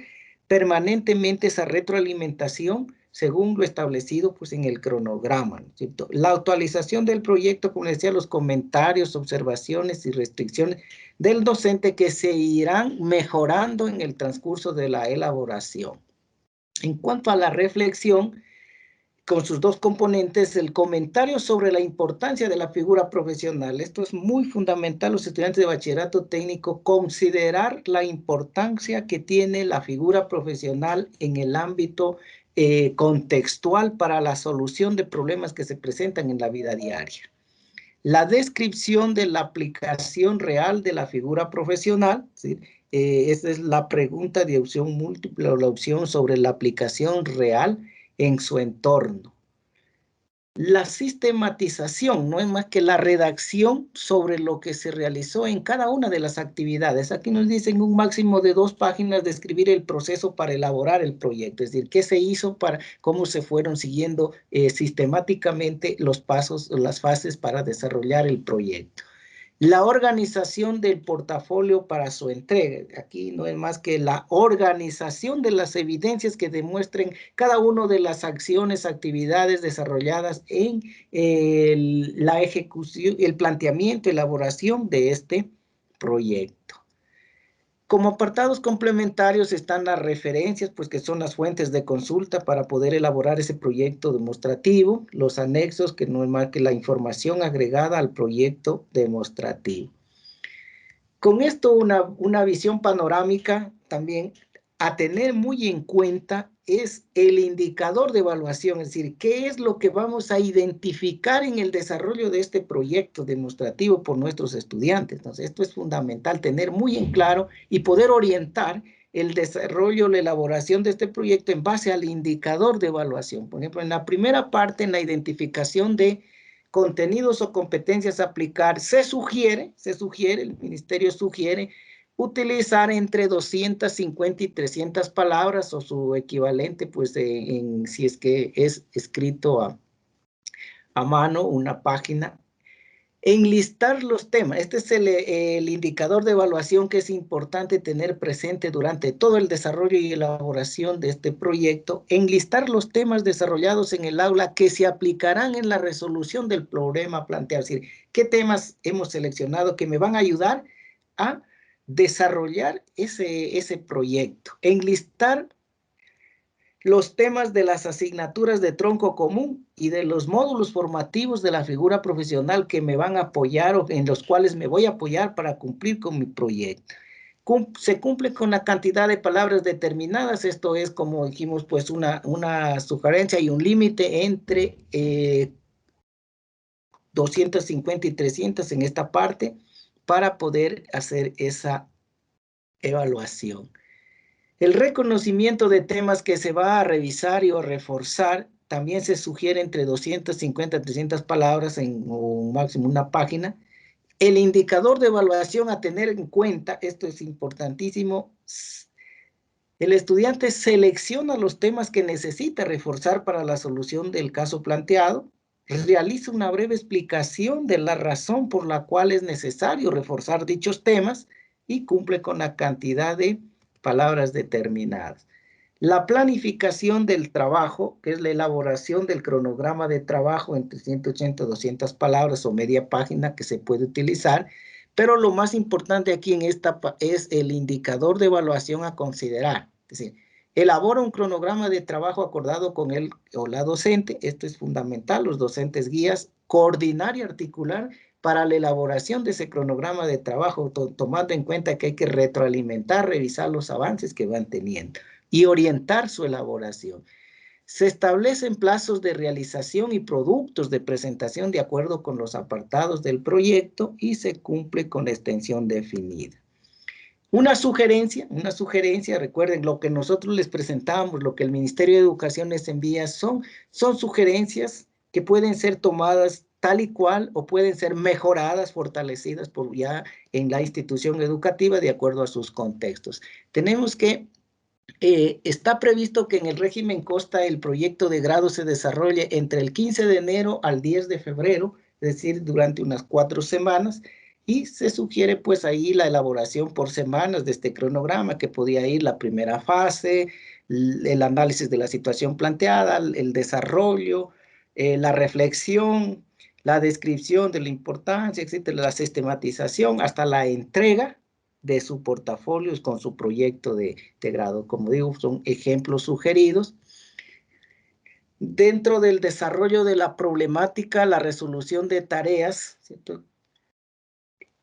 permanentemente esa retroalimentación según lo establecido pues en el cronograma, ¿no es cierto? La actualización del proyecto, como les decía, los comentarios, observaciones y restricciones del docente que se irán mejorando en el transcurso de la elaboración. En cuanto a la reflexión, con sus 2 componentes, el comentario sobre la importancia de la figura profesional. Esto es muy fundamental, los estudiantes de bachillerato técnico, considerar la importancia que tiene la figura profesional en el ámbito contextual para la solución de problemas que se presentan en la vida diaria. La descripción de la aplicación real de la figura profesional, ¿sí? Esta es la pregunta de opción múltiple o la opción sobre la aplicación real en su entorno. La sistematización no es más que la redacción sobre lo que se realizó en cada una de las actividades. Aquí nos dicen un máximo de 2 páginas describir el proceso para elaborar el proyecto, es decir, qué se hizo, cómo se fueron siguiendo sistemáticamente los pasos o las fases para desarrollar el proyecto. La organización del portafolio para su entrega. Aquí no es más que la organización de las evidencias que demuestren cada una de las acciones, actividades desarrolladas en la ejecución, el planteamiento, elaboración de este proyecto. Como apartados complementarios están las referencias, pues que son las fuentes de consulta para poder elaborar ese proyecto demostrativo, los anexos, que no es más que la información agregada al proyecto demostrativo. Con esto una visión panorámica también a tener muy en cuenta es el indicador de evaluación, es decir, qué es lo que vamos a identificar en el desarrollo de este proyecto demostrativo por nuestros estudiantes. Entonces, esto es fundamental, tener muy en claro y poder orientar el desarrollo, la elaboración de este proyecto en base al indicador de evaluación. Por ejemplo, en la primera parte, en la identificación de contenidos o competencias a aplicar, se sugiere, el ministerio sugiere utilizar entre 250 y 300 palabras o su equivalente, pues si es que es escrito a mano, una página. Enlistar los temas. Este es el indicador de evaluación que es importante tener presente durante todo el desarrollo y elaboración de este proyecto. Enlistar los temas desarrollados en el aula que se aplicarán en la resolución del problema planteado. Es decir, qué temas hemos seleccionado que me van a ayudar a desarrollar ese proyecto. Enlistar los temas de las asignaturas de tronco común y de los módulos formativos de la figura profesional que me van a apoyar o en los cuales me voy a apoyar para cumplir con mi proyecto. Se cumple con la cantidad de palabras determinadas. Esto es, como dijimos, pues una sugerencia y un límite entre 250 y 300 en esta parte para poder hacer esa evaluación. El reconocimiento de temas que se va a revisar y o reforzar también se sugiere entre 250 y 300 palabras en un máximo una página. El indicador de evaluación a tener en cuenta, esto es importantísimo, el estudiante selecciona los temas que necesita reforzar para la solución del caso planteado, realiza una breve explicación de la razón por la cual es necesario reforzar dichos temas y cumple con la cantidad de palabras determinadas. La planificación del trabajo, que es la elaboración del cronograma de trabajo entre 180 y 200 palabras o media página que se puede utilizar, pero lo más importante aquí en esta es el indicador de evaluación a considerar. Es decir, elabora un cronograma de trabajo acordado con él o la docente. Esto es fundamental, los docentes guías, coordinar y articular para la elaboración de ese cronograma de trabajo, tomando en cuenta que hay que retroalimentar, revisar los avances que van teniendo y orientar su elaboración. Se establecen plazos de realización y productos de presentación de acuerdo con los apartados del proyecto y se cumple con la extensión definida. Una sugerencia, recuerden lo que nosotros les presentamos, lo que el Ministerio de Educación les envía son sugerencias que pueden ser tomadas tal y cual o pueden ser mejoradas, fortalecidas por ya en la institución educativa de acuerdo a sus contextos. Tenemos que está previsto que en el régimen Costa el proyecto de grado se desarrolle entre el 15 de enero al 10 de febrero, es decir, durante unas 4 semanas, y se sugiere pues ahí la elaboración por semanas de este cronograma, que podía ir la primera fase, el análisis de la situación planteada, el desarrollo, la reflexión, la descripción de la importancia, etcétera, la sistematización, hasta la entrega de su portafolio con su proyecto de grado. Como digo, son ejemplos sugeridos. Dentro del desarrollo de la problemática, la resolución de tareas, ¿cierto?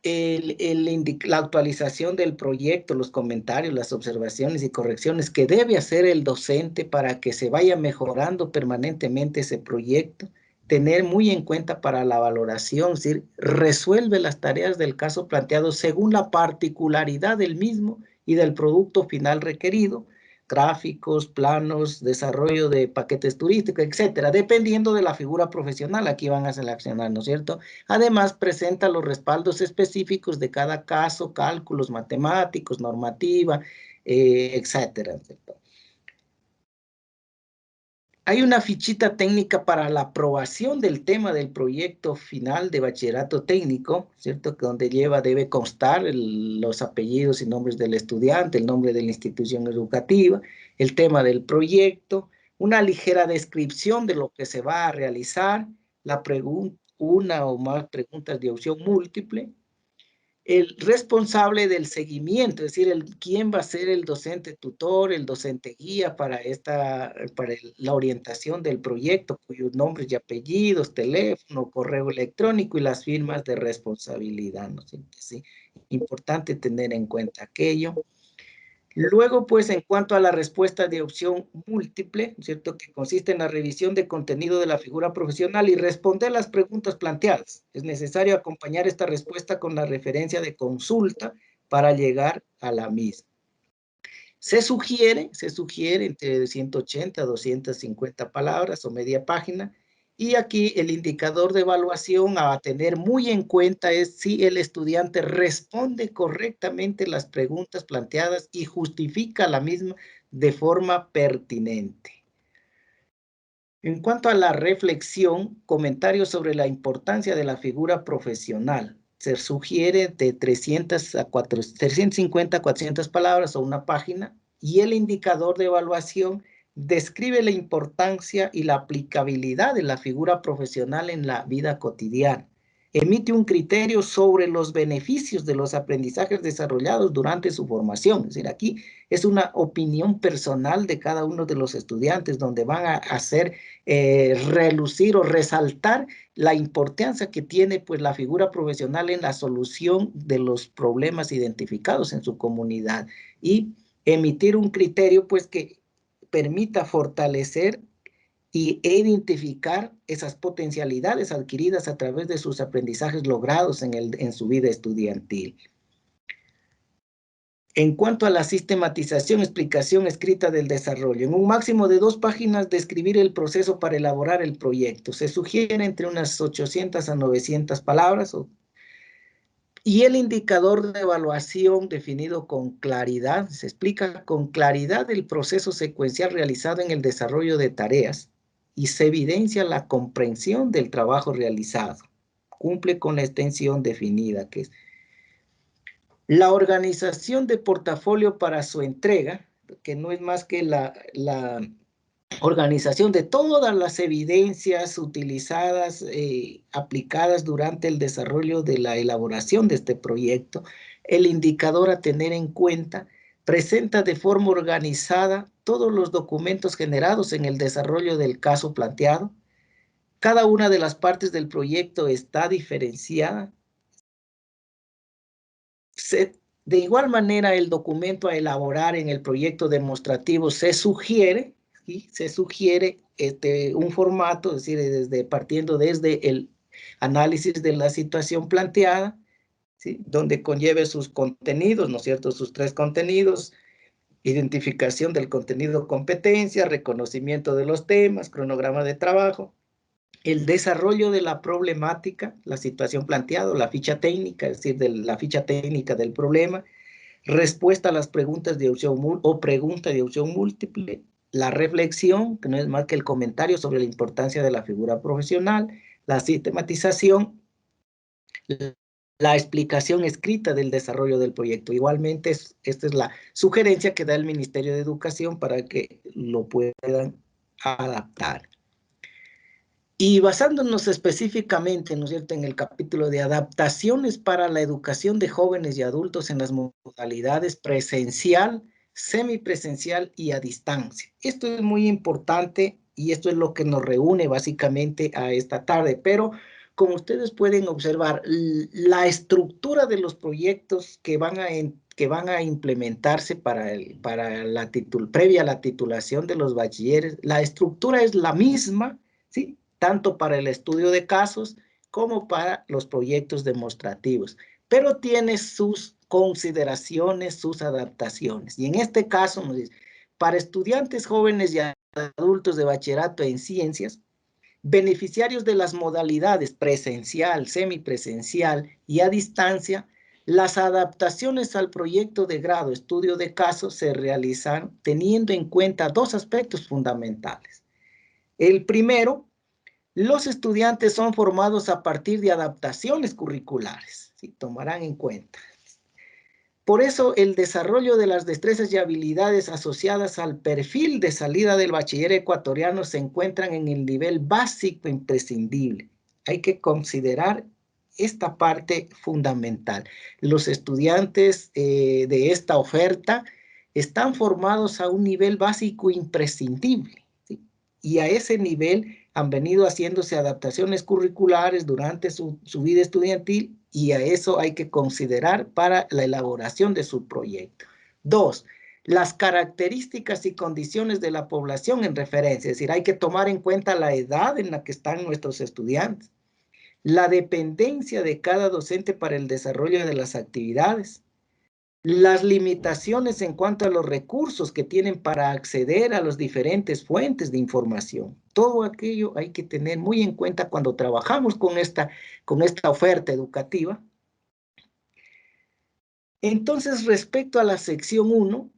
La actualización del proyecto, los comentarios, las observaciones y correcciones que debe hacer el docente para que se vaya mejorando permanentemente ese proyecto, tener muy en cuenta para la valoración, es decir, resuelve las tareas del caso planteado según la particularidad del mismo y del producto final requerido, gráficos, planos, desarrollo de paquetes turísticos, etcétera, dependiendo de la figura profesional, aquí van a seleccionar, ¿no es cierto? Además, presenta los respaldos específicos de cada caso, cálculos matemáticos, normativa, etcétera, ¿cierto? Hay una fichita técnica para la aprobación del tema del proyecto final de bachillerato técnico, ¿cierto? Que donde debe constar los apellidos y nombres del estudiante, el nombre de la institución educativa, el tema del proyecto, una ligera descripción de lo que se va a realizar, una o más preguntas de opción múltiple, el responsable del seguimiento, es decir, quién va a ser el docente tutor, el docente guía para la orientación del proyecto, cuyos nombres y apellidos, teléfono, correo electrónico y las firmas de responsabilidad, ¿no? ¿Sí? Importante tener en cuenta aquello. Luego, pues, en cuanto a la respuesta de opción múltiple, ¿cierto? Que consiste en la revisión de contenido de la figura profesional y responder las preguntas planteadas. Es necesario acompañar esta respuesta con la referencia de consulta para llegar a la misma. Se sugiere entre 180 a 250 palabras o media página. Y aquí el indicador de evaluación a tener muy en cuenta es si el estudiante responde correctamente las preguntas planteadas y justifica la misma de forma pertinente. En cuanto a la reflexión, comentarios sobre la importancia de la figura profesional. Se sugiere de 350 a 400 palabras o una página, y el indicador de evaluación describe la importancia y la aplicabilidad de la figura profesional en la vida cotidiana. emite un criterio sobre los beneficios de los aprendizajes desarrollados durante su formación. Es decir, aquí es una opinión personal de cada uno de los estudiantes, donde van a hacer relucir o resaltar la importancia que tiene pues, la figura profesional en la solución de los problemas identificados en su comunidad, y emitir un criterio pues, que permita fortalecer e identificar esas potencialidades adquiridas a través de sus aprendizajes logrados en su vida estudiantil. En cuanto a la sistematización, explicación escrita del desarrollo, en un máximo de 2 páginas describir el proceso para elaborar el proyecto. Se sugiere entre unas 800 a 900 palabras. Y el indicador de evaluación definido con claridad, se explica con claridad el proceso secuencial realizado en el desarrollo de tareas y se evidencia la comprensión del trabajo realizado. Cumple con la extensión definida, que es la organización de portafolio para su entrega, que no es más que la organización de todas las evidencias utilizadas, aplicadas durante el desarrollo de la elaboración de este proyecto. El indicador a tener en cuenta presenta de forma organizada todos los documentos generados en el desarrollo del caso planteado. Cada una de las partes del proyecto está diferenciada. De igual manera, el documento a elaborar en el proyecto demostrativo se sugiere, ¿sí? Se sugiere un formato, es decir, partiendo desde el análisis de la situación planteada, ¿sí? Donde conlleve sus contenidos, ¿no es cierto? Sus 3 contenidos: identificación del contenido, competencia, reconocimiento de los temas, cronograma de trabajo, el desarrollo de la problemática, la situación planteada, la ficha técnica, es decir, la ficha técnica del problema, respuesta a las preguntas de opción o pregunta de opción múltiple, la reflexión, que no es más que el comentario sobre la importancia de la figura profesional, la sistematización, la explicación escrita del desarrollo del proyecto. Igualmente, esta es la sugerencia que da el Ministerio de Educación para que lo puedan adaptar. Y basándonos específicamente, ¿no es cierto?, en el capítulo de adaptaciones para la educación de jóvenes y adultos en las modalidades presencial, semipresencial y a distancia. Esto es muy importante y esto es lo que nos reúne básicamente a esta tarde, pero como ustedes pueden observar, la estructura de los proyectos que van a implementarse previa a la titulación de los bachilleres, la estructura es la misma, ¿sí?, tanto para el estudio de casos como para los proyectos demostrativos, pero tiene sus consideraciones, sus adaptaciones. Y en este caso, nos dice, para estudiantes jóvenes y adultos de bachillerato en ciencias, beneficiarios de las modalidades presencial, semipresencial y a distancia, las adaptaciones al proyecto de grado, estudio de casos, se realizan teniendo en cuenta 2 aspectos fundamentales. El primero, los estudiantes son formados a partir de adaptaciones curriculares, ¿sí? Tomarán en cuenta. Por eso, el desarrollo de las destrezas y habilidades asociadas al perfil de salida del bachiller ecuatoriano se encuentran en el nivel básico imprescindible. Hay que considerar esta parte fundamental. Los estudiantes de esta oferta están formados a un nivel básico imprescindible, ¿sí? Y a ese nivel han venido haciéndose adaptaciones curriculares durante su vida estudiantil, y a eso hay que considerar para la elaboración de su proyecto. 2, las características y condiciones de la población en referencia, es decir, hay que tomar en cuenta la edad en la que están nuestros estudiantes, la dependencia de cada docente para el desarrollo de las actividades, las limitaciones en cuanto a los recursos que tienen para acceder a las diferentes fuentes de información. Todo aquello hay que tener muy en cuenta cuando trabajamos con esta oferta educativa. Entonces, respecto a la sección 1,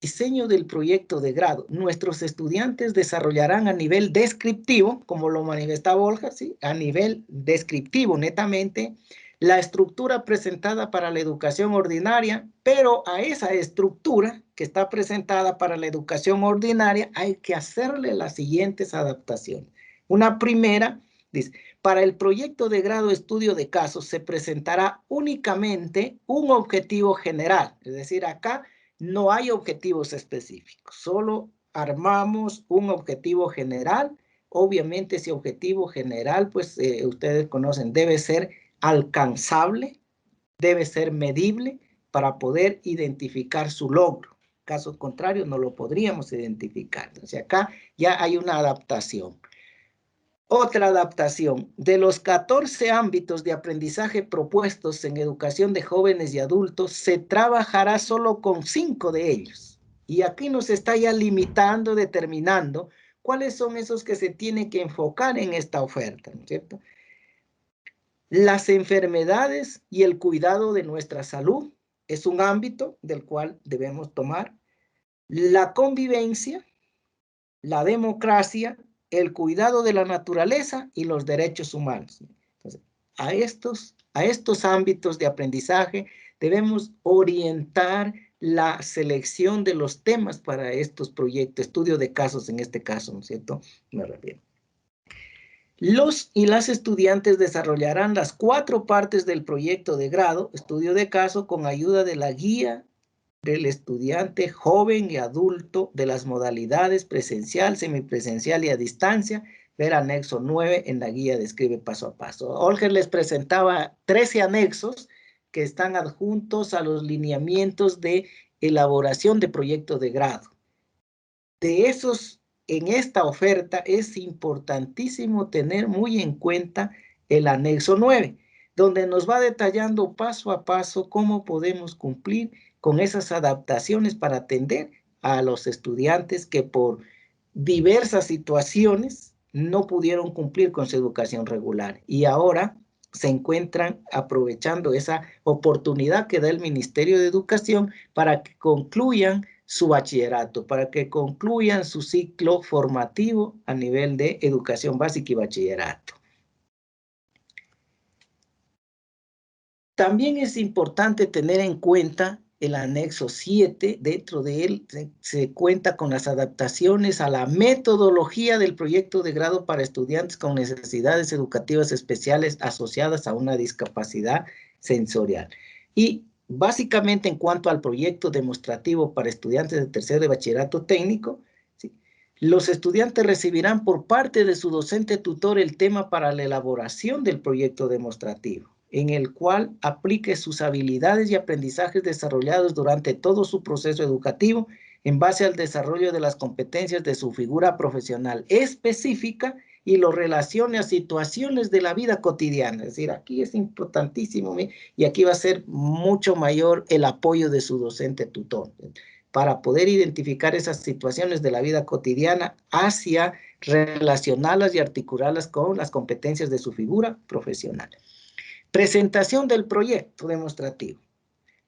diseño del proyecto de grado, nuestros estudiantes desarrollarán a nivel descriptivo, como lo manifiesta Borja, ¿sí?, a nivel descriptivo netamente, la estructura presentada para la educación ordinaria, pero a esa estructura que está presentada para la educación ordinaria hay que hacerle las siguientes adaptaciones. Una primera, Dice, para el proyecto de grado estudio de casos se presentará únicamente un objetivo general. Es decir, acá no hay objetivos específicos, solo armamos un objetivo general. Obviamente ese objetivo general, pues ustedes conocen, debe ser alcanzable, debe ser medible para poder identificar su logro. Caso contrario, no lo podríamos identificar. Entonces acá ya hay una adaptación. Otra adaptación, de los 14 ámbitos de aprendizaje propuestos en educación de jóvenes y adultos, se trabajará solo con 5 de ellos. Y aquí nos está ya limitando, determinando cuáles son esos que se tienen que enfocar en esta oferta, ¿no es cierto? Las enfermedades y el cuidado de nuestra salud es un ámbito del cual debemos tomar. La convivencia, la democracia, el cuidado de la naturaleza y los derechos humanos. Entonces, a estos ámbitos de aprendizaje debemos orientar la selección de los temas para estos proyectos, estudio de casos en este caso, ¿no es cierto? Me refiero. Los y las estudiantes desarrollarán las 4 partes del proyecto de grado, estudio de caso, con ayuda de la guía del estudiante joven y adulto de las modalidades presencial, semipresencial y a distancia. Ver anexo 9 en la guía describe paso a paso. Olger les presentaba 13 anexos que están adjuntos a los lineamientos de elaboración de proyecto de grado. De esos, en esta oferta es importantísimo tener muy en cuenta el anexo 9, donde nos va detallando paso a paso cómo podemos cumplir con esas adaptaciones para atender a los estudiantes que por diversas situaciones no pudieron cumplir con su educación regular y ahora se encuentran aprovechando esa oportunidad que da el Ministerio de Educación para que concluyan su bachillerato, para que concluyan su ciclo formativo a nivel de educación básica y bachillerato. También es importante tener en cuenta el anexo 7, dentro de él se cuenta con las adaptaciones a la metodología del proyecto de grado para estudiantes con necesidades educativas especiales asociadas a una discapacidad sensorial. Y básicamente en cuanto al proyecto demostrativo para estudiantes de tercero de bachillerato técnico, ¿sí?, los estudiantes recibirán por parte de su docente tutor el tema para la elaboración del proyecto demostrativo, en el cual aplique sus habilidades y aprendizajes desarrollados durante todo su proceso educativo en base al desarrollo de las competencias de su figura profesional específica y lo relacione a situaciones de la vida cotidiana. Es decir, aquí es importantísimo y aquí va a ser mucho mayor el apoyo de su docente tutor para poder identificar esas situaciones de la vida cotidiana hacia relacionarlas y articularlas con las competencias de su figura profesional. Presentación del proyecto demostrativo.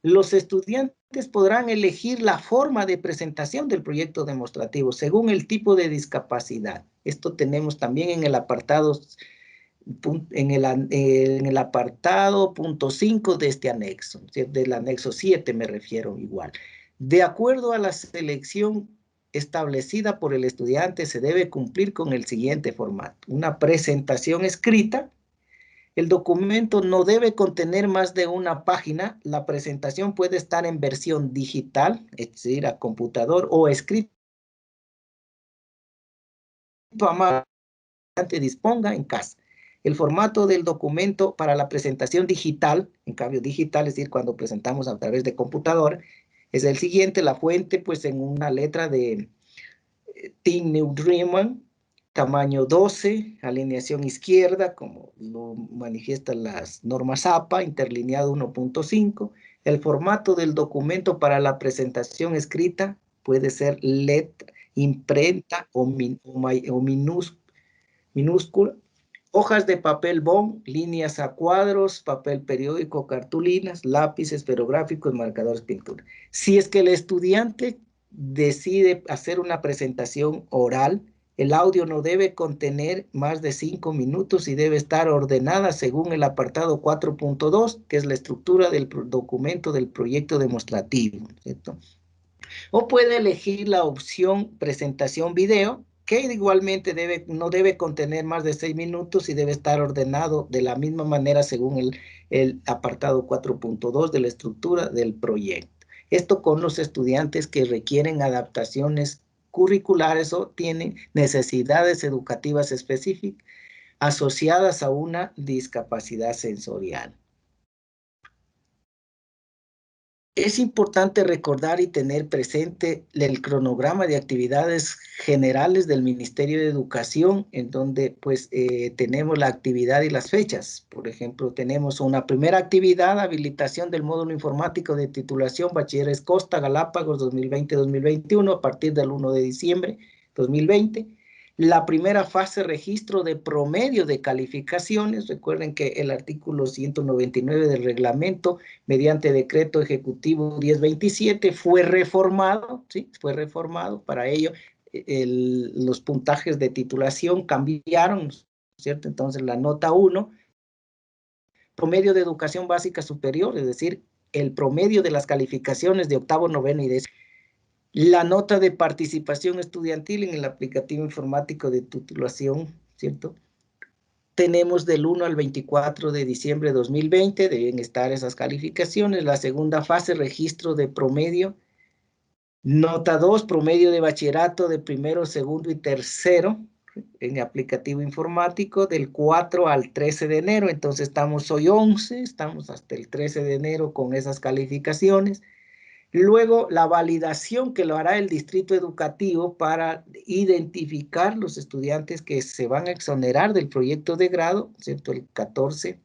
Los estudiantes podrán elegir la forma de presentación del proyecto demostrativo según el tipo de discapacidad. Esto tenemos también en el apartado, en el apartado punto 5 de este anexo, del anexo 7 me refiero igual. De acuerdo a la selección establecida por el estudiante, se debe cumplir con el siguiente formato: una presentación escrita. El documento no debe contener más de una página. La presentación puede estar en versión digital, es decir, a computador, o escrito a mano, que disponga en casa. El formato del documento para la presentación digital, en cambio digital, es decir, cuando presentamos a través de computador, es el siguiente: la fuente, pues en una letra de Tim New-Dreaman, tamaño 12, alineación izquierda, como lo manifiestan las normas APA, interlineado 1.5. El formato del documento para la presentación escrita puede ser letra, imprenta o minúscula. Hojas de papel bond, líneas a cuadros, papel periódico, cartulinas, lápices, esferográficos, marcadores, pintura. Si es que el estudiante decide hacer una presentación oral, el audio no debe contener más de 5 minutos y debe estar ordenada según el apartado 4.2, que es la estructura del documento del proyecto demostrativo, ¿cierto? O puede elegir la opción presentación video, que igualmente no debe contener más de 6 minutos y debe estar ordenado de la misma manera según el apartado 4.2 de la estructura del proyecto. Esto con los estudiantes que requieren adaptaciones curriculares o tienen necesidades educativas específicas asociadas a una discapacidad sensorial. Es importante recordar y tener presente el cronograma de actividades generales del Ministerio de Educación, en donde pues tenemos la actividad y las fechas. Por ejemplo, tenemos una primera actividad, habilitación del módulo informático de titulación Bachilleres Costa Galápagos 2020-2021 a partir del 1 de diciembre 2020. La primera fase, registro de promedio de calificaciones. Recuerden que el artículo 199 del reglamento, mediante decreto ejecutivo 1027, fue reformado, ¿sí? Fue reformado. Para ello, los puntajes de titulación cambiaron, ¿cierto? Entonces, la nota 1, promedio de educación básica superior, es decir, el promedio de las calificaciones de octavo, noveno y décimo. La nota de participación estudiantil en el aplicativo informático de titulación, ¿cierto? Tenemos del 1 al 24 de diciembre de 2020, deben estar esas calificaciones. La segunda fase, registro de promedio. Nota 2, promedio de bachillerato de primero, segundo y tercero en aplicativo informático del 4 al 13 de enero. Entonces estamos hoy 11, estamos hasta el 13 de enero con esas calificaciones. Luego, la validación que lo hará el distrito educativo para identificar los estudiantes que se van a exonerar del proyecto de grado, ¿cierto? El 14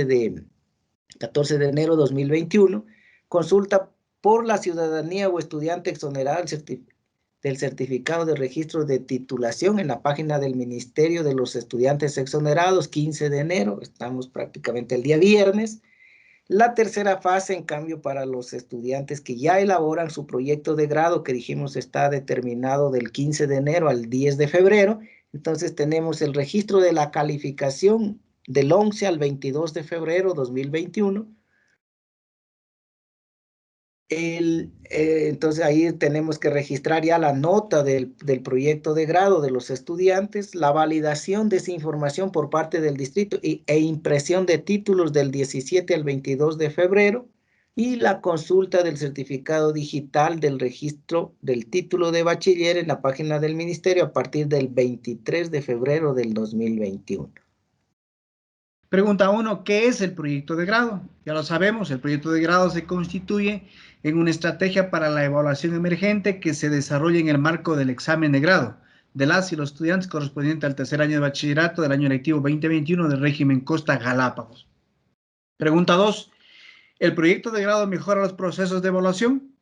de enero de 2021. Consulta por la ciudadanía o estudiante exonerado del certificado de registro de titulación en la página del Ministerio de los Estudiantes Exonerados, 15 de enero. Estamos prácticamente el día viernes. La tercera fase, en cambio, para los estudiantes que ya elaboran su proyecto de grado, que dijimos está determinado del 15 de enero al 10 de febrero, entonces tenemos el registro de la calificación del 11 al 22 de febrero 2021. Entonces ahí tenemos que registrar ya la nota del proyecto de grado de los estudiantes, la validación de esa información por parte del distrito e impresión de títulos del 17 al 22 de febrero y la consulta del certificado digital del registro del título de bachiller en la página del ministerio a partir del 23 de febrero del 2021. Pregunta 1, ¿qué es el proyecto de grado? Ya lo sabemos, el proyecto de grado se constituye en una estrategia para la evaluación emergente que se desarrolla en el marco del examen de grado de las y los estudiantes correspondiente al tercer año de bachillerato del año lectivo 2021 del régimen Costa Galápagos. Pregunta 2, ¿el proyecto de grado mejora los procesos de evaluación?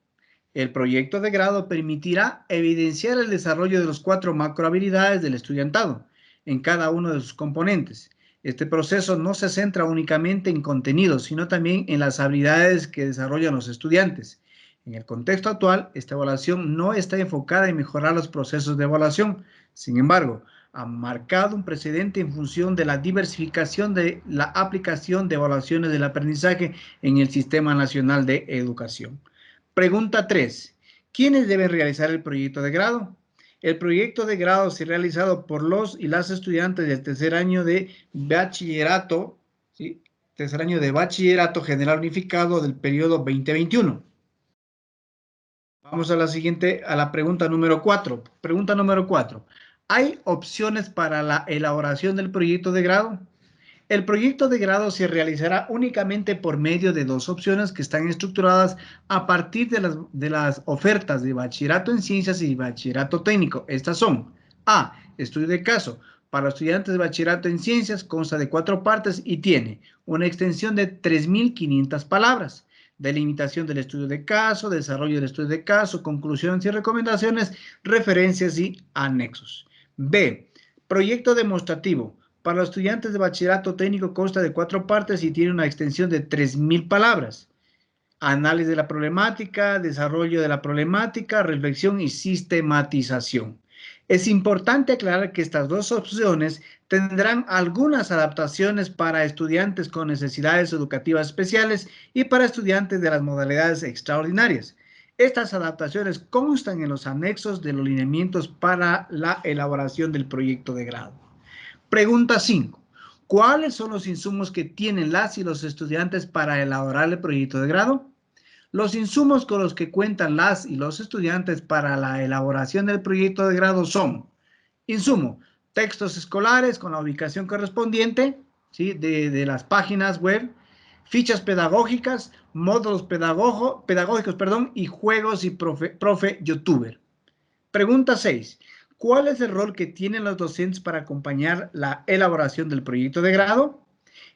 El proyecto de grado permitirá evidenciar el desarrollo de las 4 macrohabilidades del estudiantado en cada uno de sus componentes. Este proceso no se centra únicamente en contenidos, sino también en las habilidades que desarrollan los estudiantes. En el contexto actual, esta evaluación no está enfocada en mejorar los procesos de evaluación. Sin embargo, ha marcado un precedente en función de la diversificación de la aplicación de evaluaciones del aprendizaje en el Sistema Nacional de Educación. Pregunta 3. ¿Quiénes deben realizar el proyecto de grado? El proyecto de grado será realizado por los y las estudiantes del tercer año de bachillerato, ¿sí? Tercer año de bachillerato general unificado del periodo 2021. Vamos a la siguiente, a la pregunta número 4. Pregunta número 4. ¿Hay opciones para la elaboración del proyecto de grado? El proyecto de grado se realizará únicamente por medio de 2 opciones que están estructuradas a partir de las ofertas de bachillerato en ciencias y bachillerato técnico. Estas son: A, estudio de caso. Para estudiantes de bachillerato en ciencias consta de 4 partes y tiene una extensión de 3.500 palabras. Delimitación del estudio de caso, desarrollo del estudio de caso, conclusiones y recomendaciones, referencias y anexos. B, proyecto demostrativo. Para los estudiantes de bachillerato técnico consta de 4 partes y tiene una extensión de 3.000 palabras. Análisis de la problemática, desarrollo de la problemática, reflexión y sistematización. Es importante aclarar que estas 2 opciones tendrán algunas adaptaciones para estudiantes con necesidades educativas especiales y para estudiantes de las modalidades extraordinarias. Estas adaptaciones constan en los anexos de los lineamientos para la elaboración del proyecto de grado. Pregunta 5. ¿Cuáles son los insumos que tienen las y los estudiantes para elaborar el proyecto de grado? Los insumos con los que cuentan las y los estudiantes para la elaboración del proyecto de grado son: insumo, textos escolares con la ubicación correspondiente, ¿sí?, de las páginas web, fichas pedagógicas, módulos pedagógicos, y juegos y profe youtuber. Pregunta 6. ¿Cuál es el rol que tienen los docentes para acompañar la elaboración del proyecto de grado?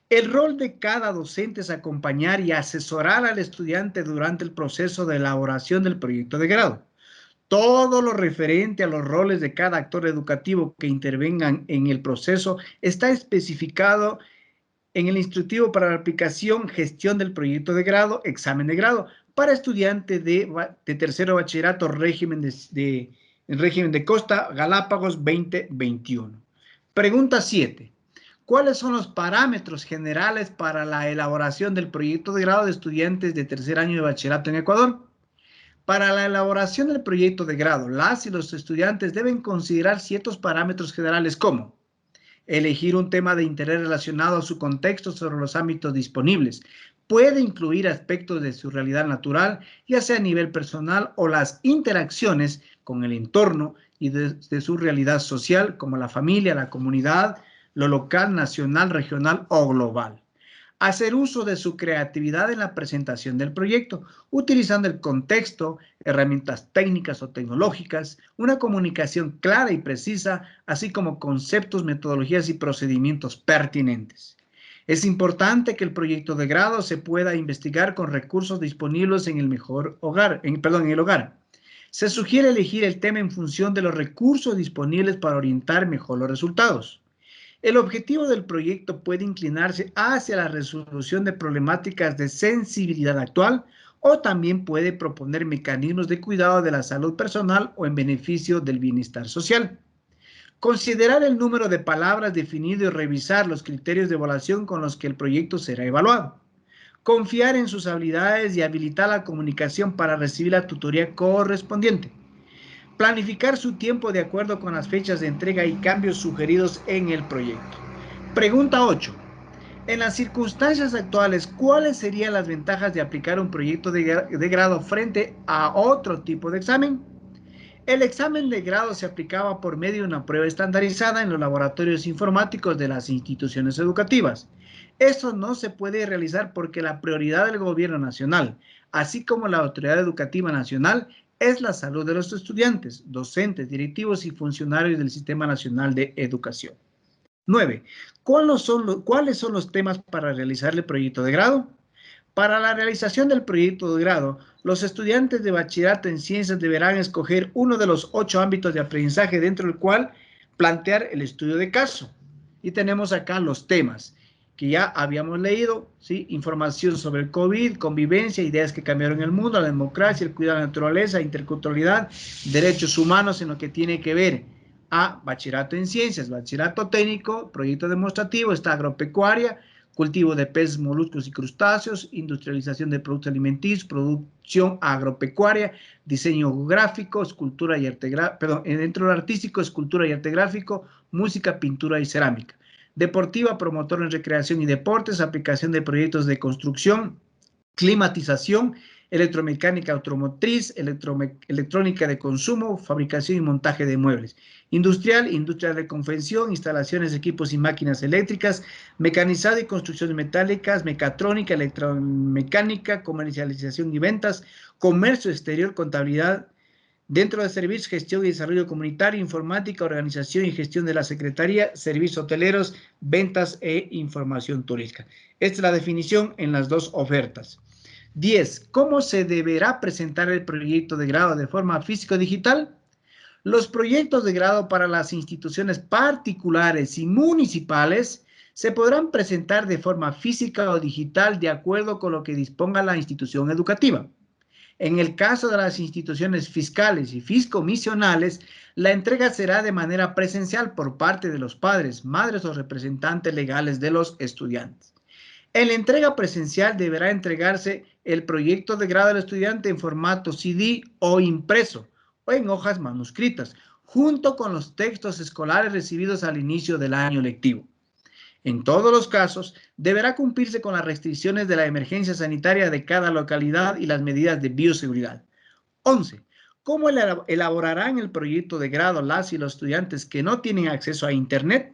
El rol de cada docente es acompañar y asesorar al estudiante durante el proceso de elaboración del proyecto de grado. Todo lo referente a los roles de cada actor educativo que intervengan en el proceso está especificado en el instructivo para la aplicación, gestión del proyecto de grado, examen de grado, para estudiantes de tercero bachillerato, régimen de Costa Galápagos 2021. Pregunta 7. ¿Cuáles son los parámetros generales para la elaboración del proyecto de grado de estudiantes de tercer año de bachillerato en Ecuador? Para la elaboración del proyecto de grado, las y los estudiantes deben considerar ciertos parámetros generales como: elegir un tema de interés relacionado a su contexto sobre los ámbitos disponibles. Puede incluir aspectos de su realidad natural, ya sea a nivel personal o las interacciones con el entorno y de su realidad social, como la familia, la comunidad, lo local, nacional, regional o global. Hacer uso de su creatividad en la presentación del proyecto, utilizando el contexto, herramientas técnicas o tecnológicas, una comunicación clara y precisa, así como conceptos, metodologías y procedimientos pertinentes. Es importante que el proyecto de grado se pueda investigar con recursos disponibles en el hogar. Se sugiere elegir el tema en función de los recursos disponibles para orientar mejor los resultados. El objetivo del proyecto puede inclinarse hacia la resolución de problemáticas de sensibilidad actual o también puede proponer mecanismos de cuidado de la salud personal o en beneficio del bienestar social. Considerar el número de palabras definido y revisar los criterios de evaluación con los que el proyecto será evaluado. Confiar en sus habilidades y habilitar la comunicación para recibir la tutoría correspondiente. Planificar su tiempo de acuerdo con las fechas de entrega y cambios sugeridos en el proyecto. Pregunta 8. En las circunstancias actuales, ¿cuáles serían las ventajas de aplicar un proyecto de grado frente a otro tipo de examen? El examen de grado se aplicaba por medio de una prueba estandarizada en los laboratorios informáticos de las instituciones educativas. Esto no se puede realizar porque la prioridad del gobierno nacional, así como la autoridad educativa nacional, es la salud de los estudiantes, docentes, directivos y funcionarios del Sistema Nacional de Educación. 9. ¿Cuáles son los temas para realizar el proyecto de grado? Para la realización del proyecto de grado, los estudiantes de bachillerato en ciencias deberán escoger uno de los 8 ámbitos de aprendizaje dentro del cual plantear el estudio de caso. Y tenemos acá los temas que ya habíamos leído, ¿sí? Información sobre el COVID, convivencia, ideas que cambiaron el mundo, la democracia, el cuidado de la naturaleza, interculturalidad, derechos humanos en lo que tiene que ver a bachillerato en ciencias, bachillerato técnico, proyecto demostrativo, está agropecuaria, cultivo de peces, moluscos y crustáceos, industrialización de productos alimenticios, producción agropecuaria, diseño gráfico, escultura y arte gráfico, dentro del artístico, escultura y arte gráfico, música, pintura y cerámica. Deportiva, promotor en recreación y deportes, aplicación de proyectos de construcción, climatización, electromecánica automotriz, electrónica de consumo, fabricación y montaje de muebles. Industrial, industria de confección, instalaciones, equipos y máquinas eléctricas, mecanizado y construcciones metálicas, mecatrónica, electromecánica, comercialización y ventas, comercio exterior, contabilidad, dentro de servicios, gestión y desarrollo comunitario, informática, organización y gestión de la Secretaría, servicios hoteleros, ventas e información turística. Esta es la definición en las dos ofertas. 10. ¿Cómo se deberá presentar el proyecto de grado de forma física o digital? Los proyectos de grado para las instituciones particulares y municipales se podrán presentar de forma física o digital de acuerdo con lo que disponga la institución educativa. En el caso de las instituciones fiscales y fiscomisionales, la entrega será de manera presencial por parte de los padres, madres o representantes legales de los estudiantes. En la entrega presencial deberá entregarse el proyecto de grado del estudiante en formato CD o impreso o en hojas manuscritas, junto con los textos escolares recibidos al inicio del año lectivo. En todos los casos, deberá cumplirse con las restricciones de la emergencia sanitaria de cada localidad y las medidas de bioseguridad. 11. ¿Cómo elaborarán el proyecto de grado las y los estudiantes que no tienen acceso a Internet?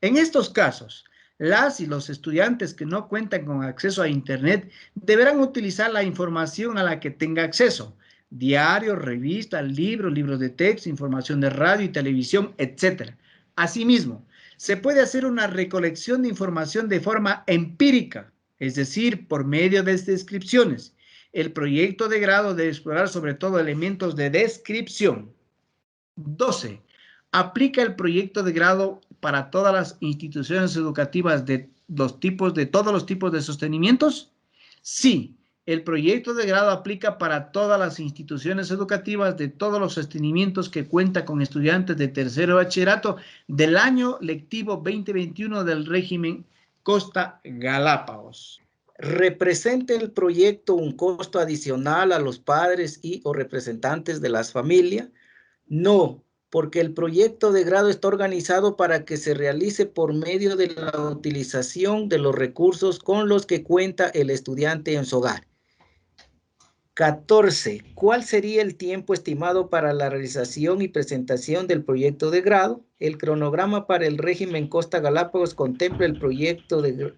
En estos casos, las y los estudiantes que no cuentan con acceso a Internet deberán utilizar la información a la que tenga acceso: diarios, revistas, libros de texto, información de radio y televisión, etc. Asimismo, se puede hacer una recolección de información de forma empírica, es decir, por medio de descripciones. El proyecto de grado debe explorar sobre todo elementos de descripción. 12. Aplica el proyecto de grado para todas las instituciones educativas de todos los tipos de sostenimientos. Sí, el proyecto de grado aplica para todas las instituciones educativas de todos los sostenimientos que cuenta con estudiantes de tercero de bachillerato del año lectivo 2021 del régimen Costa Galápagos. ¿Representa el proyecto un costo adicional a los padres y o representantes de las familias? No, porque el proyecto de grado está organizado para que se realice por medio de la utilización de los recursos con los que cuenta el estudiante en su hogar. 14. ¿Cuál sería el tiempo estimado para la realización y presentación del proyecto de grado? El cronograma para el régimen Costa Galápagos contempla el proyecto de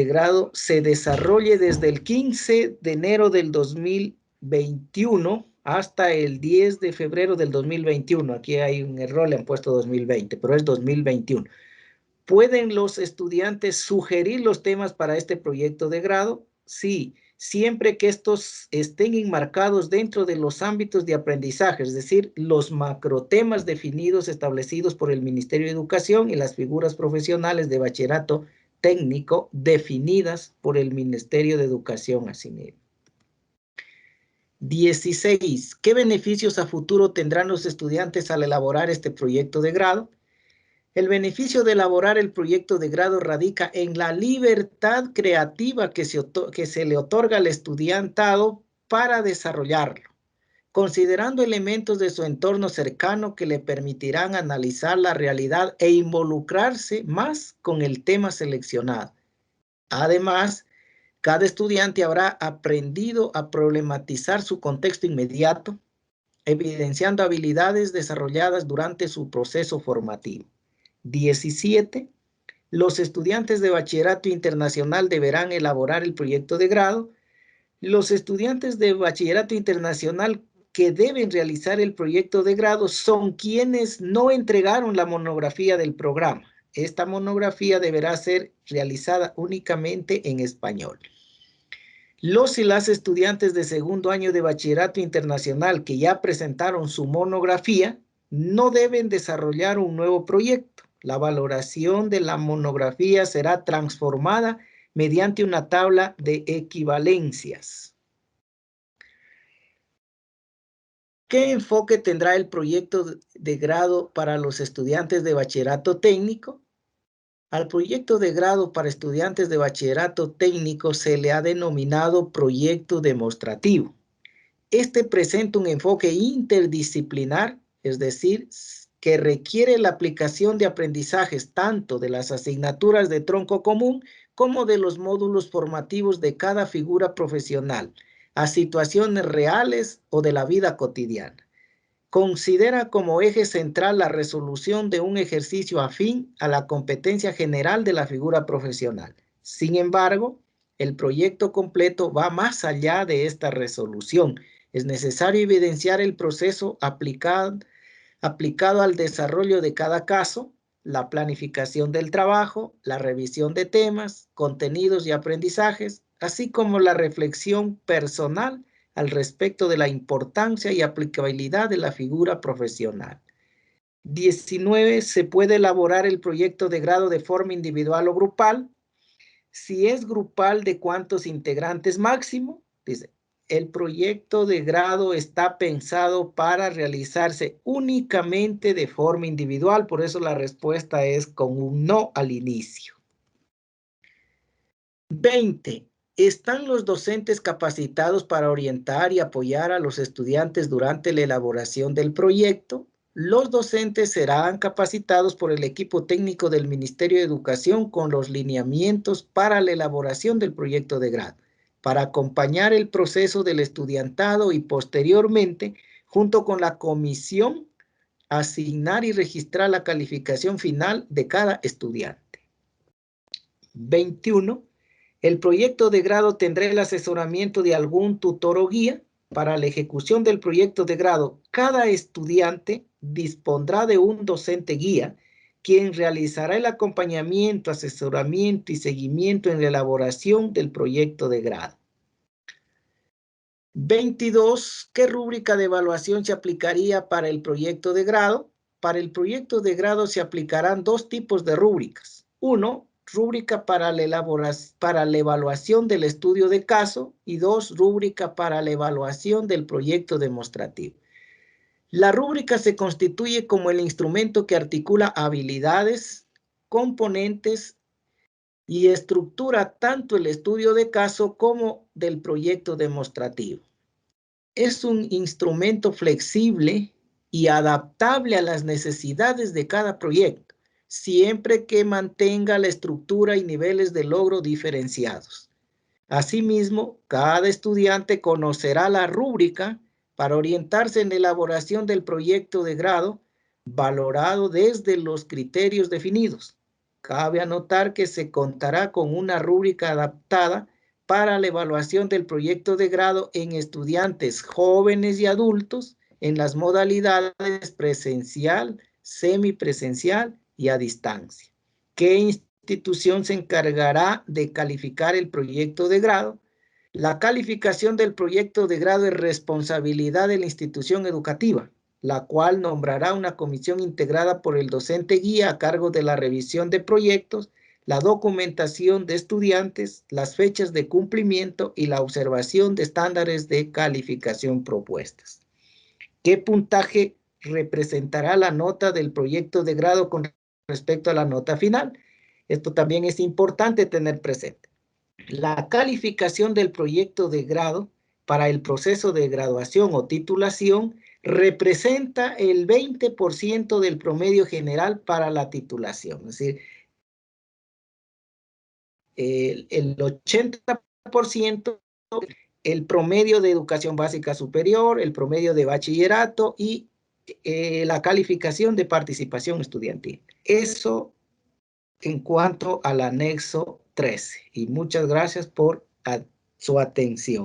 grado se desarrolle desde el 15 de enero del 2021 hasta el 10 de febrero del 2021. Aquí hay un error, le han puesto 2020, pero es 2021. ¿Pueden los estudiantes sugerir los temas para este proyecto de grado? Sí, siempre que estos estén enmarcados dentro de los ámbitos de aprendizaje, es decir, los macrotemas definidos, establecidos por el Ministerio de Educación y las figuras profesionales de bachillerato técnico definidas por el Ministerio de Educación asimismo. 16. ¿Qué beneficios a futuro tendrán los estudiantes al elaborar este proyecto de grado? El beneficio de elaborar el proyecto de grado radica en la libertad creativa que se le otorga al estudiantado para desarrollarlo, considerando elementos de su entorno cercano que le permitirán analizar la realidad e involucrarse más con el tema seleccionado. Además, cada estudiante habrá aprendido a problematizar su contexto inmediato, evidenciando habilidades desarrolladas durante su proceso formativo. 17. Los estudiantes de bachillerato internacional deberán elaborar el proyecto de grado. Los estudiantes de bachillerato internacional que deben realizar el proyecto de grado son quienes no entregaron la monografía del programa. Esta monografía deberá ser realizada únicamente en español. Los y las estudiantes de segundo año de bachillerato internacional que ya presentaron su monografía no deben desarrollar un nuevo proyecto. La valoración de la monografía será transformada mediante una tabla de equivalencias. ¿Qué enfoque tendrá el proyecto de grado para los estudiantes de bachillerato técnico? Al proyecto de grado para estudiantes de bachillerato técnico se le ha denominado proyecto demostrativo. Este presenta un enfoque interdisciplinar, es decir, que requiere la aplicación de aprendizajes tanto de las asignaturas de tronco común como de los módulos formativos de cada figura profesional, a situaciones reales o de la vida cotidiana. Considera como eje central la resolución de un ejercicio afín a la competencia general de la figura profesional. Sin embargo, el proyecto completo va más allá de esta resolución. Es necesario evidenciar el proceso aplicado al desarrollo de cada caso, la planificación del trabajo, la revisión de temas, contenidos y aprendizajes, así como la reflexión personal al respecto de la importancia y aplicabilidad de la figura profesional. 19. Se puede elaborar el proyecto de grado de forma individual o grupal. Si es grupal, ¿de cuántos integrantes máximo? Dice, el proyecto de grado está pensado para realizarse únicamente de forma individual, por eso la respuesta es con un no al inicio. 20. ¿Están los docentes capacitados para orientar y apoyar a los estudiantes durante la elaboración del proyecto? Los docentes serán capacitados por el equipo técnico del Ministerio de Educación con los lineamientos para la elaboración del proyecto de grado, para acompañar el proceso del estudiantado y posteriormente, junto con la comisión, asignar y registrar la calificación final de cada estudiante. 21. El proyecto de grado tendrá el asesoramiento de algún tutor o guía. Para la ejecución del proyecto de grado, cada estudiante dispondrá de un docente guía, quien realizará el acompañamiento, asesoramiento y seguimiento en la elaboración del proyecto de grado. 22. ¿Qué rúbrica de evaluación se aplicaría para el proyecto de grado? Para el proyecto de grado se aplicarán dos tipos de rúbricas. 1. Rúbrica para la evaluación del estudio de caso y 2. Rúbrica para la evaluación del proyecto demostrativo. La rúbrica se constituye como el instrumento que articula habilidades, componentes y estructura tanto el estudio de caso como del proyecto demostrativo. Es un instrumento flexible y adaptable a las necesidades de cada proyecto, siempre que mantenga la estructura y niveles de logro diferenciados. Asimismo, cada estudiante conocerá la rúbrica para orientarse en la elaboración del proyecto de grado, valorado desde los criterios definidos. Cabe anotar que se contará con una rúbrica adaptada para la evaluación del proyecto de grado en estudiantes jóvenes y adultos en las modalidades presencial, semipresencial y a distancia. ¿Qué institución se encargará de calificar el proyecto de grado? La calificación del proyecto de grado es responsabilidad de la institución educativa, la cual nombrará una comisión integrada por el docente guía a cargo de la revisión de proyectos, la documentación de estudiantes, las fechas de cumplimiento y la observación de estándares de calificación propuestas. ¿Qué puntaje representará la nota del proyecto de grado con respecto a la nota final? Esto también es importante tener presente. La calificación del proyecto de grado para el proceso de graduación o titulación representa el 20% del promedio general para la titulación. Es decir, el 80% el promedio de educación básica superior, el promedio de bachillerato y la calificación de participación estudiantil. Eso en cuanto al anexo 13. Y muchas gracias por su atención.